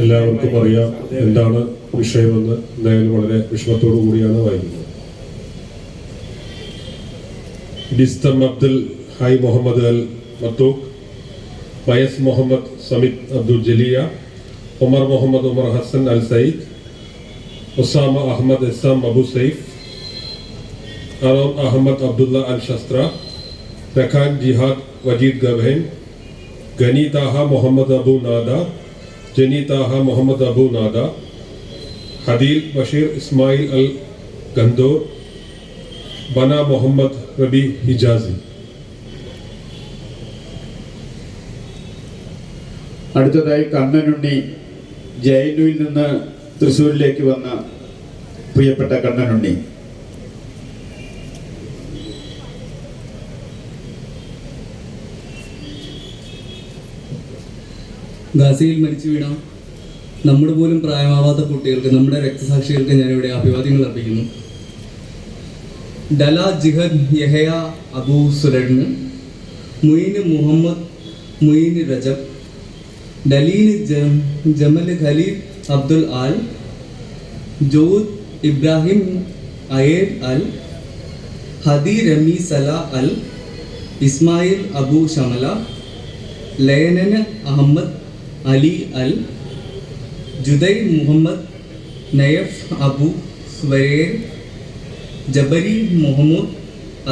[SPEAKER 13] എല്ലാവർക്കും അറിയാം എന്താണ് വിഷയമെന്ന്. എന്തായാലും വളരെ വിഷമത്തോടു കൂടിയാണ് വായിക്കുന്നത്. Distam Abdul Hai Muhammad al Matouq, Mayas Muhammad Samit Abdul Jaliya, Umar Muhammad Umar Hassan al Sayyid, Usama Ahmed Isam Abu Saif, Arom Ahmed Abdullah al Shastra, Rakan Jihad Wajid Ghabahan, Ghanitah Muhammad Abu Nada, Janitah Muhammad Abu നാദ, ഹദീൽ ബഷീർ ഇസ്മായിൽ അൽ ഗന്തോർ, ബന മുഹമ്മദ് റബി Hijazi.
[SPEAKER 3] അടുത്തതായി കണ്ണനുണ്ണി, ജൈനുവിൽ നിന്ന് തൃശ്ശൂരിലേക്ക് വന്ന പ്രിയപ്പെട്ട കണ്ണനുണ്ണി.
[SPEAKER 14] ഗാസയിൽ മരിച്ചു വീണ നമ്മുടെ പോലും പ്രായമാവാത്ത കുട്ടികൾക്ക്, നമ്മുടെ രക്തസാക്ഷികൾക്ക് ഞാനിവിടെ അഭിവാദ്യങ്ങൾ അർപ്പിക്കുന്നു. Dala Jihad Yahya Abu Sulain, Muin Muhammad Muin Rajab, Dalin Jamal Khalil Abdul al, Jod Ibrahim Ayed al, Hadi Rami Sala al, Ismail Abu Shamala, Layanan Ahmed Ali al, Judai Muhammad Nayaf Abu Swarer, Jabari Muhammad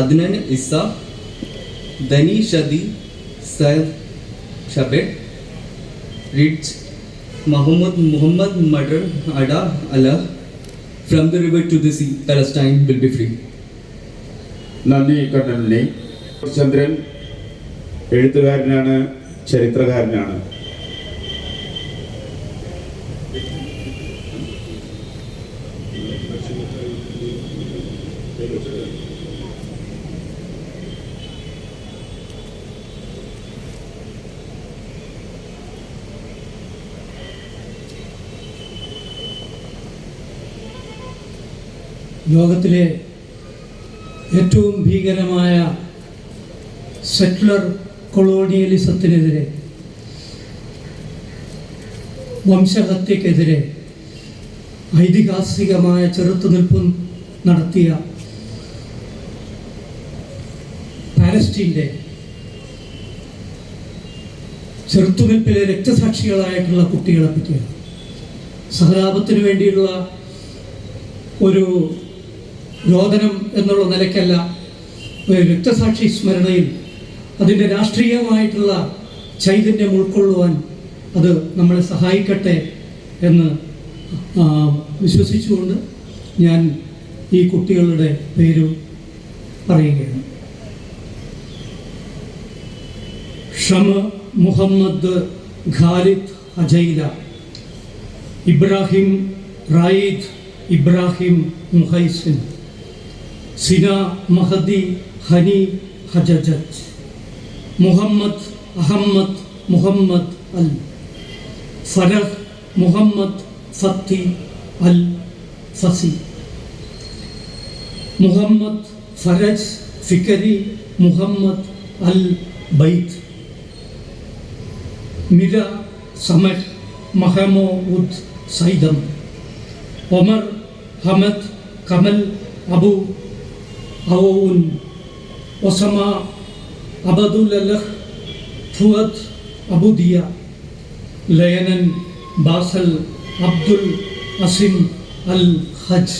[SPEAKER 14] Adnan Isa, Dani Shadi Zaid Shabed, Rich Muhammad Madar Ada Allah. From the river to the sea, Palestine will be free.
[SPEAKER 3] നന്ദി കണ്ണനുണ്ണി. ചന്ദ്രൻ എഴുത്തുകാരനാണ്, ചരിത്രകാരനാണ്.
[SPEAKER 15] ലോകത്തിലെ ഏറ്റവും ഭീകരമായ secular കൊളോണിയലിസത്തിനെതിരെ, വംശഹത്യക്കെതിരെ ഐതിഹാസികമായ ചെറുത്തുനിൽപ്പ് നടത്തിയ പാലസ്റ്റീൻ്റെ ചെറുത്തുനിൽപ്പിലെ രക്തസാക്ഷികളായിട്ടുള്ള കുട്ടികളെ പറ്റിയാണ്. സഹതാപത്തിനു വേണ്ടിയുള്ള ഒരു രോദനം എന്നുള്ള നിലയ്ക്കല്ല, ഒരു രക്തസാക്ഷി സ്മരണയിൽ അതിൻ്റെ രാഷ്ട്രീയമായിട്ടുള്ള ചൈതന്യം ഉൾക്കൊള്ളുവാൻ അത് നമ്മളെ സഹായിക്കട്ടെ എന്ന് വിശ്വസിച്ചുകൊണ്ട് ഞാൻ ഈ കുട്ടികളുടെ പേര് പറയുകയാണ്. ഷമ മുഹമ്മദ് ഖാലിദ് ഹജൈല, ഇബ്രാഹിം റായിദ് ഇബ്രാഹിം മുഹൈസിൻ, സിന മഹദി ഹനി ഹജജത്ത്, മുഹമ്മദ് അഹമ്മദ് മുഹമ്മദ് അൽ, ഫരഹ് മുഹമ്മദ് ഫത്തി അൽ ഫസി, മുഹമ്മദ് ഫരജ് ഫിക്കരി മുഹമ്മദ് അൽ ബൈത്ത്, മിര സമഹ് മഹമൂദ് സൈദം, ഒമർ ഹമദ് കമൽ അബു അവൂൻ, ഒസമ അബദുൽ അലഹ് ഫുവദ് അബുദിയ, ലയനൻ ബാസൽ അബ്ദുൽ അസിം അൽ ഹജ്.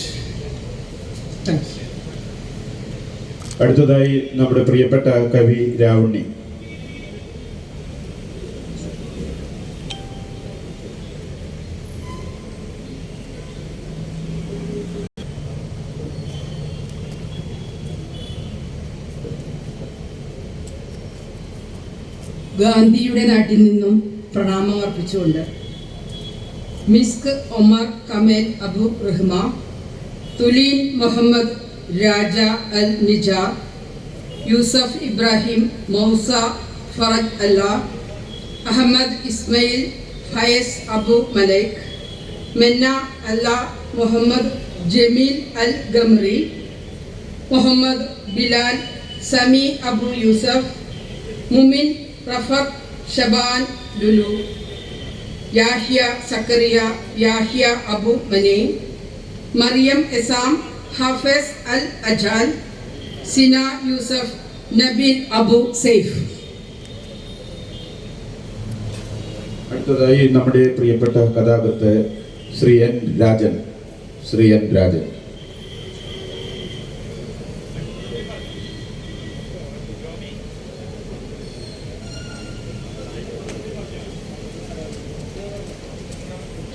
[SPEAKER 3] അടുത്തതായി നമ്മുടെ പ്രിയപ്പെട്ട കവി രാവുണ്ണി.
[SPEAKER 16] ഗാന്ധിയുടെ നാട്ടിൽ നിന്നും പ്രണാമം അർപ്പിച്ചുകൊണ്ട് മിസ്ക് ഒമർ കമേൽ അബു റഹ്മ, തുലീൻ മുഹമ്മദ് രാജ അൽ നിജാർ, യൂസഫ് ഇബ്രാഹിം മൗസ ഫറജ് അല്ല, അഹമ്മദ് ഇസ്മയിൽ ഫയസ് അബു മലൈക്, മെന്ന അല്ല മുഹമ്മദ് ജമീൽ അൽ ഗംറി, മുഹമ്മദ് ബിലാൽ സമി അബു യൂസഫ്, മുമിൻ റഫഖ് ഷബാൻ ലുലു, യാഹ്യ സക്കറിയ യാഹ്യ അബു മനെ, മറിയം എസാം ഹാഫിസ് അൽ അജാൽ, സിന യൂസഫ് നബീൽ അബു സെയ്ഫ്.
[SPEAKER 3] അടുത്തതായി നമ്മുടെ പ്രിയപ്പെട്ട കഥാകൃത്ത് ശ്രീ എൻ രാജൻ.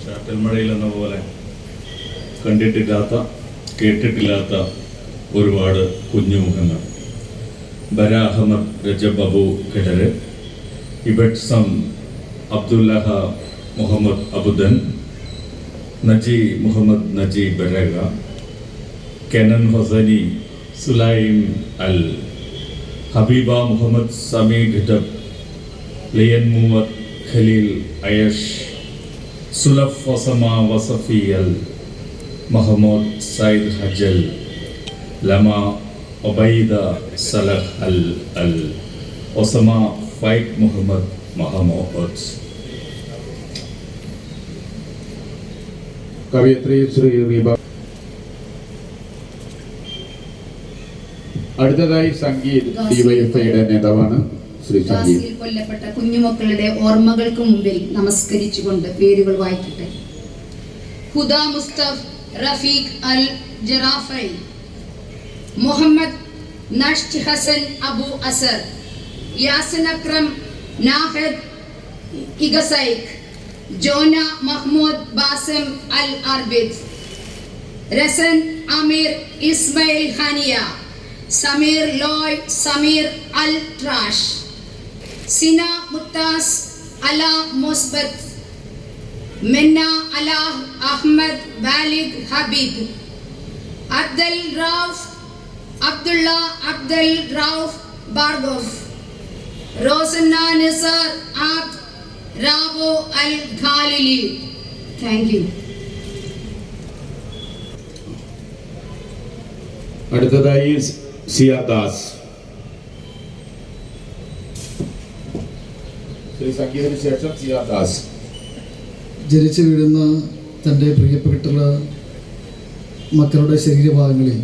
[SPEAKER 17] ചാറ്റൽമഴയിൽ എന്ന പോലെ കണ്ടിട്ടില്ലാത്ത കേട്ടിട്ടില്ലാത്ത ഒരുപാട് കുഞ്ഞുമുഖങ്ങൾ. ബര അഹമ്മദ് രജബ് അബു ഖെഡര്, ഇബട്സം അബ്ദുല്ലഹ മുഹമ്മദ് അബുദൻ, നജി മുഹമ്മദ് നജി ബരഗ, കെനൻ ഹൊസനി സുലൈം അൽ, ഹബീബ മുഹമ്മദ് സമി ഘട്ടബ്, ലിയൻ മുഹമ്മദ് ഖലീൽ അയഷ്, സുലഫ് വസമ വസഫി അൽ, മഹമ്മദ് സയ്യിദ് ഹജൽ, ലമ ഒബൈദ സലഹ് അൽ അൽ, ഒസമ ഫൈദ് മുഹമ്മദ് മഹമ്മദ്. കവയിത്രി ശ്രീ റീബ.
[SPEAKER 3] അടുത്തതായി സംഗീത് ഡിവൈഎഫ്ഐയുടെ നേതാവാണ് ശ്രീ സംഗീത്.
[SPEAKER 11] ഗാസിയിൽ കൊല്ലപ്പെട്ട കുഞ്ഞുമക്കളുടെ ഓർമ്മകൾക്ക് മുമ്പിൽ നമസ്കരിച്ചുകൊണ്ട് പേരുകൾ വായിക്കട്ടെ. Huda Mustaf Rafiq al Jarafai, Muhammad Nasht Hassan Abu Azar, Yasin Akram Nahid Igasaikh, Jona Mahmoud Basim al Arbid, Razan Amir Ismail Haniya, Samir Loay Samir al Trash, Sina Mutaz Ala Musbat, Minna Alah Ahmad Walid Habib, Abdul Rauf Abdullah Abdul Rauf Bargof, Rosanna Nizar Ab Rao al Khalili. Thank you.
[SPEAKER 3] അടുത്തതായി സിയാദാസ്. ശ്രീ സംഗീതത്തിന് ശേഷം സിയാദാസ്.
[SPEAKER 18] ജനിച്ചു വീഴുന്ന തൻ്റെ പ്രിയപ്പെട്ട മക്കളുടെ ശരീരഭാഗങ്ങളിൽ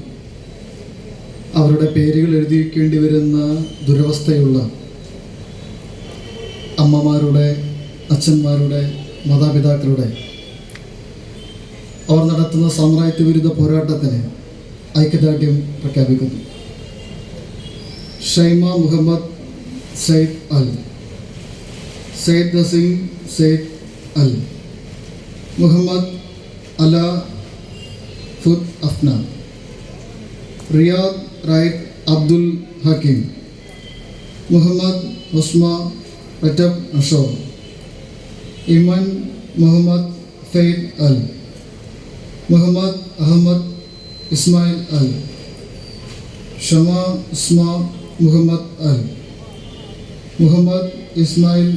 [SPEAKER 18] അവരുടെ പേരുകൾ എഴുതി വയ്ക്കേണ്ടി വരുന്ന ദുരവസ്ഥയുള്ള അമ്മമാരുടെ, അച്ഛന്മാരുടെ, മാതാപിതാക്കളുടെ അവർ നടത്തുന്ന സാമ്രാജ്യത്വ വിരുദ്ധ പോരാട്ടത്തിന് ഐക്യദാർഢ്യം പ്രഖ്യാപിക്കുന്നു. ഷൈമ മുഹമ്മദ് സയ്യിദ് അൽ, സയ്യിദ് നസീം സയ്യിദ് അൽ, മുഹമ്മദ് അല ഫുദ് അഫ്ന, റിയാദ് റൈഡ് അബ്ദുൽ ഹക്കീം, മുഹമ്മദ് ഉസ്മ റജബ് അഷോർ, ഇമൻ മുഹമ്മദ് ഫെയ്ദ് അൽ, മുഹമ്മദ് അഹമ്മദ് ഇസ്മായിൽ അൽ, ഷമ ഇസ്മ മുഹമ്മദ് അൽ, മുഹമ്മദ് ഇസ്മായിൽ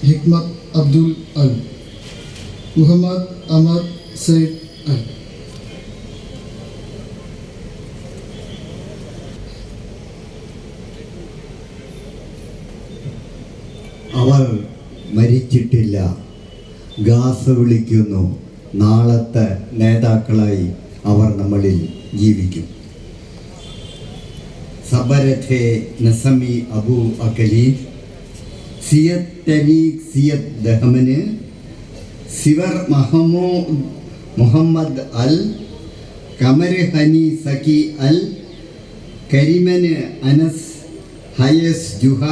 [SPEAKER 18] ഹിക്മത്ത് അബ്ദുൽ അൽ, മുഹമ്മദ് അമർ സയ്യിദ് അൽ.
[SPEAKER 19] അവർ മരിച്ചിട്ടില്ല. ഗാസ് വിളിക്കുന്നു. നാളത്തെ നേതാക്കളായി അവർ നമ്മളിൽ ജീവിക്കും. സബരഥെ നസമി അബു അഖലീഫ്, സിയത് തരീഖ് സിയത് ദഹമന്, സിവർ മുഹമ്മദ് അൽ, കമർ ഹനി സഖി അൽ, കരിമന് അനസ് ഹയസ് ജുഹ,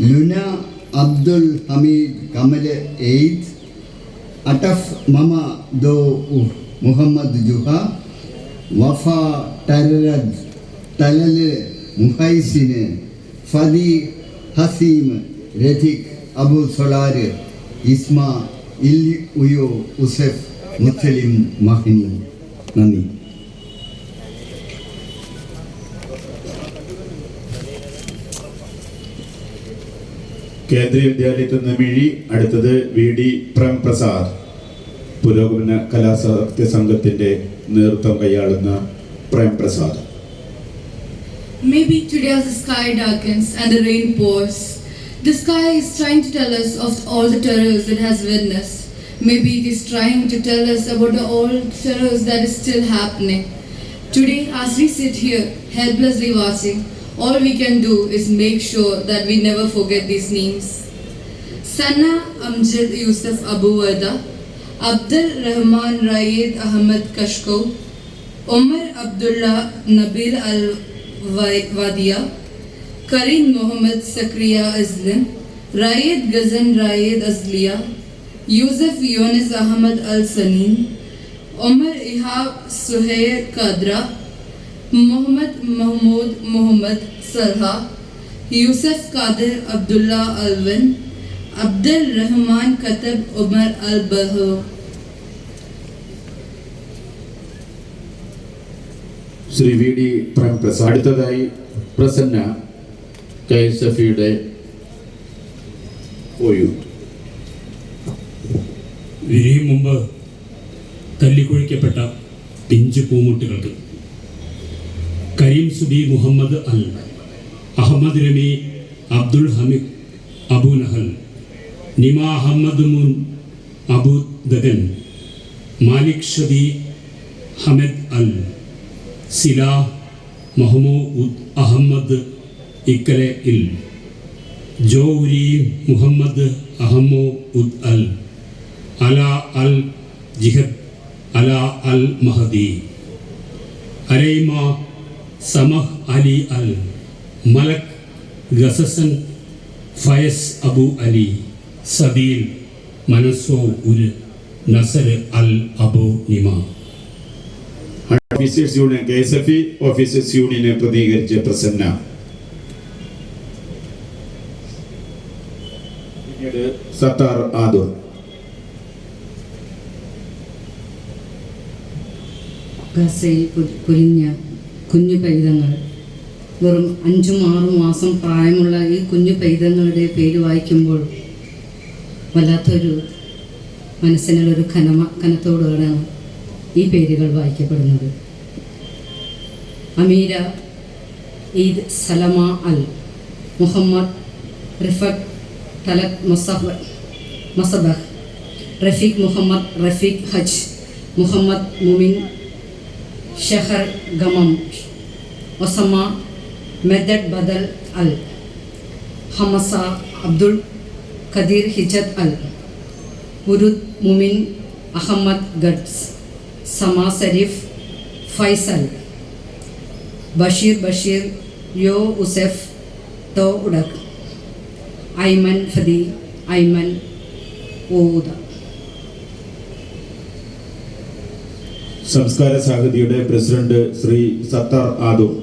[SPEAKER 19] ലുന അബ്ദുൽ ഹമീദ് കമൽ എയ്ദ്, അട്ടഫ് മമ ദോ മുഹമ്മദ് ജുഹ, വഫ ടരദ് തലൽ മുഹൈസിന്, ഫദി ഹസീം രഥിക് അബു സൊളാർ, ഇസ്മ ഇൽ ഉയോ ഉസഫ് മുസ്ലിം മഹ്നി. നന്ദി.
[SPEAKER 3] കേന്ദ്രീയ വിദ്യാലയത്തിൽ നിന്ന് മിഴി. അടുത്തത് VD പ്രേംപ്രസാദ്, പുരോഗമന കലാസാഹിത്യ സംഘത്തിന്റെ നേതൃത്വം കൈയാളുന്ന Prem Prasad.
[SPEAKER 20] Maybe today as the sky darkens and the rain pours, the sky is trying to tell us of all the terrors it has witnessed. Maybe it is trying to tell us about the all terrors that is still happening. Today as we sit here helplessly watching, all we can do is make sure that we never forget these names. Sana Amjad Yusuf Abu Warda, Abdul Rahman Raid Ahmed Kashko, Omar Abdullah Nabil Al Wadia, Karim Mohammed Sakriya Azlan, Raid Ghazan Raid Azliya, Yusuf Yunus Ahmed Al Sanin, Omar Ihab Suhair Kadra, Muhammad Mahmoud Muhammad Salha, Yusuf Qadir Abdullah Alvin, Abdul Rahman Katab Umar Al-Baho.
[SPEAKER 3] Shri VD Prem Prasad. അടുത്തതായി Prasanna KSFയുടെ OU.
[SPEAKER 21] വിരിയും മുമ്പ് തല്ലിക്കൊഴിക്കപ്പെട്ട പിഞ്ചു പൂമുട്ടുകൾക്ക് കരീം സുബി മുഹമ്മദ് അൽ, Ahmed Rami Abdul Hameed Abu നഹൽ, Nima Ahmed Mun Abu Dagan, Malik Shabi Hamad al, Sila Mahmoud Ahmed Ikkale Il Jori Muhammad Ahmed al Ala al Jihad Ala al Mahdi Araima Samah Ali al Malak Ghassan Fayez Abu Ali Sabeel Manaso Ul Nasar al Abu Nima.
[SPEAKER 3] Officers union KSFE officers യൂണിയനെ പ്രതികരിച്ച് പ്രസന്ന. പിന്നീട് സത്താർ ആദൂർ.
[SPEAKER 2] ഗസയിൽ പൊലിഞ്ഞ കുഞ്ഞു പൈതങ്ങൾ, വെറും 5-6 മാസം പ്രായമുള്ള ഈ കുഞ്ഞു പൈതങ്ങളുടെ പേര് വായിക്കുമ്പോൾ വല്ലാത്തൊരു മനസ്സിനുള്ളൊരു കനത്തോടാണ് ഈ പേരുകൾ വായിക്കപ്പെടുന്നത്. അമീര ഈദ് സലമ അൽ മുഹമ്മദ് റിഫക് തലക് മസബഹ് റഫീഖ് മുഹമ്മദ് റഫീഖ് ഹജ് മുഹമ്മദ് മുമിൻ ഷഹർ ഗമം ഒസമ മെദഡ് ബദൽ അൽ ഹമസ അബ്ദുൽ ഖദീർ ഹിജത് അൽ ഉരുദ് മുമിൻ അഹമ്മദ് ഗഡ്സ് സമ സരീഫ് ഫൈസൽ ബഷീർ യോ ഉസെഫ് ടോ ഉടക് ഐമൻ ഫദി ഐമൻ ഓദ.
[SPEAKER 3] സംസ്കാര സാഹിതിയുടെ പ്രസിഡന്റ് ശ്രീ സത്താർ ആദൂർ.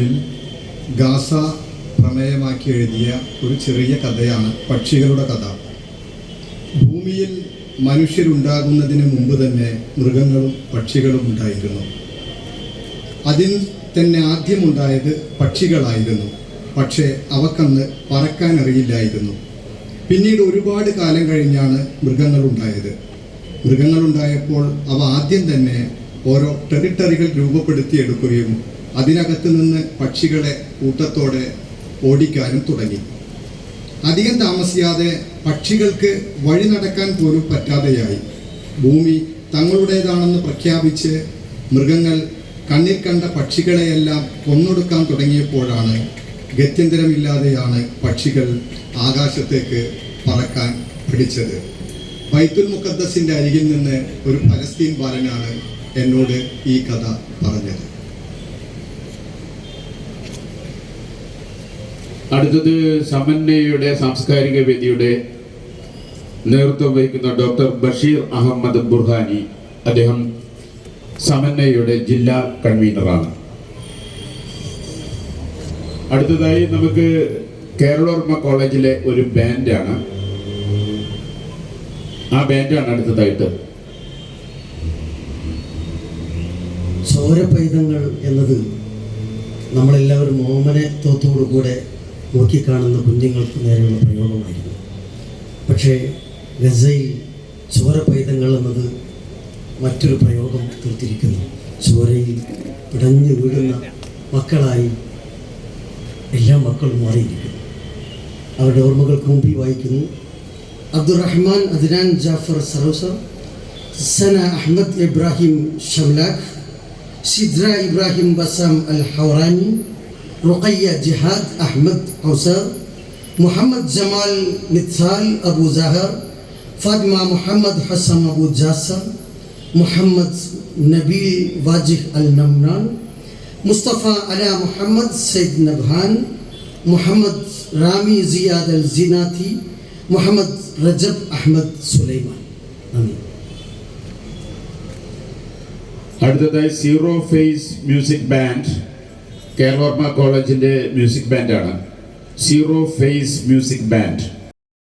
[SPEAKER 22] ൽ ഗാസ പ്രമേയമാക്കി എഴുതിയ ഒരു ചെറിയ കഥയാണ് പക്ഷികളുടെ കഥ. ഭൂമിയിൽ മനുഷ്യരുണ്ടാകുന്നതിന് മുമ്പ് തന്നെ മൃഗങ്ങളും പക്ഷികളും ഉണ്ടായിരുന്നു. അതിൽ തന്നെ ആദ്യമുണ്ടായത് പക്ഷികളായിരുന്നു. പക്ഷേ അവക്കന്ന് പറക്കാൻ അറിയില്ലായിരുന്നു. പിന്നീട് ഒരുപാട് കാലം കഴിഞ്ഞാണ് മൃഗങ്ങളുണ്ടായത്. മൃഗങ്ങളുണ്ടായപ്പോൾ അവ ആദ്യം തന്നെ ഓരോ ടെറിട്ടറികൾ രൂപപ്പെടുത്തിയെടുക്കുകയും അതിനകത്ത് നിന്ന് പക്ഷികളെ കൂട്ടത്തോടെ ഓടിക്കാനും തുടങ്ങി. അധികം താമസിയാതെ പക്ഷികൾക്ക് വഴി നടക്കാൻ പോലും പറ്റാതെയായി. ഭൂമി തങ്ങളുടേതാണെന്ന് പ്രഖ്യാപിച്ച് മൃഗങ്ങൾ കണ്ണിൽ കണ്ട പക്ഷികളെയെല്ലാം കൊന്നൊടുക്കാൻ തുടങ്ങിയപ്പോഴാണ് ഗത്യന്തരമില്ലാതെയാണ് പക്ഷികൾ ആകാശത്തേക്ക് പറക്കാൻ പിടിച്ചത്. ബൈത്തുൽ മുഖദ്ദസിൻ്റെ അരികിൽ നിന്ന് ഒരു പലസ്തീൻ ബാലനാണ് എന്നോട് ഈ കഥ പറഞ്ഞത്.
[SPEAKER 3] അടുത്തത് സമന്വയയുടെ സാംസ്കാരിക വേദിയുടെ നേതൃത്വം വഹിക്കുന്ന ഡോക്ടർ ബഷീർ അഹമ്മദ് ബുർഹാനി. അദ്ദേഹം സമന്വയയുടെ ജില്ലാ കൺവീനറാണ്. അടുത്തതായി നമുക്ക് കേരളോർമ്മ കോളേജിലെ ഒരു ബാൻഡാണ്. ആ ബാൻഡാണ് അടുത്തതായിട്ട്.
[SPEAKER 23] ചോരപൈതങ്ങൾ എന്നത് നമ്മളെല്ലാവരും ഓമനത്വത്തോടു കൂടെ നോക്കിക്കാണുന്ന കുഞ്ഞുങ്ങൾക്ക് നേരെയുള്ള പ്രയോഗമായിരുന്നു. പക്ഷേ ഗസയിൽ ചോരപൈതങ്ങൾ എന്നത് മറ്റൊരു പ്രയോഗം തീർത്തിരിക്കുന്നു. ചോരയിൽ പിടഞ്ഞു വീഴുന്ന മക്കളായി എല്ലാ മക്കളും മാറിയിരിക്കുന്നു. അവരുടെ ഓർമ്മകൾക്ക് മുമ്പിൽ വായിക്കുന്നു. Abdurahman Adnan Jafar Saroser, Sana Ahmed Ibrahim Shamlakh, Sidra Ibrahim Bassam al Hourani, Ruqayya Jihad Ahmed Ausar, Muhammad Jamal Mithsal Abu Jahar, Fatima Muhammad Hazam Abu Jasar, Muhammad Nabil Wajih al Namnan, Mustafa Ala Muhammad Sayyid നബ്ഹാൻ, Muhammad Rami Ziyad al Sinathi, Muhammad Rajab Ahmed Sulaiman. നന്ദി.
[SPEAKER 3] അടുത്തതായി zero phase music band, Keralorma കോളേജിൻ്റെ music ബാൻഡാണ്. Zero phase music band.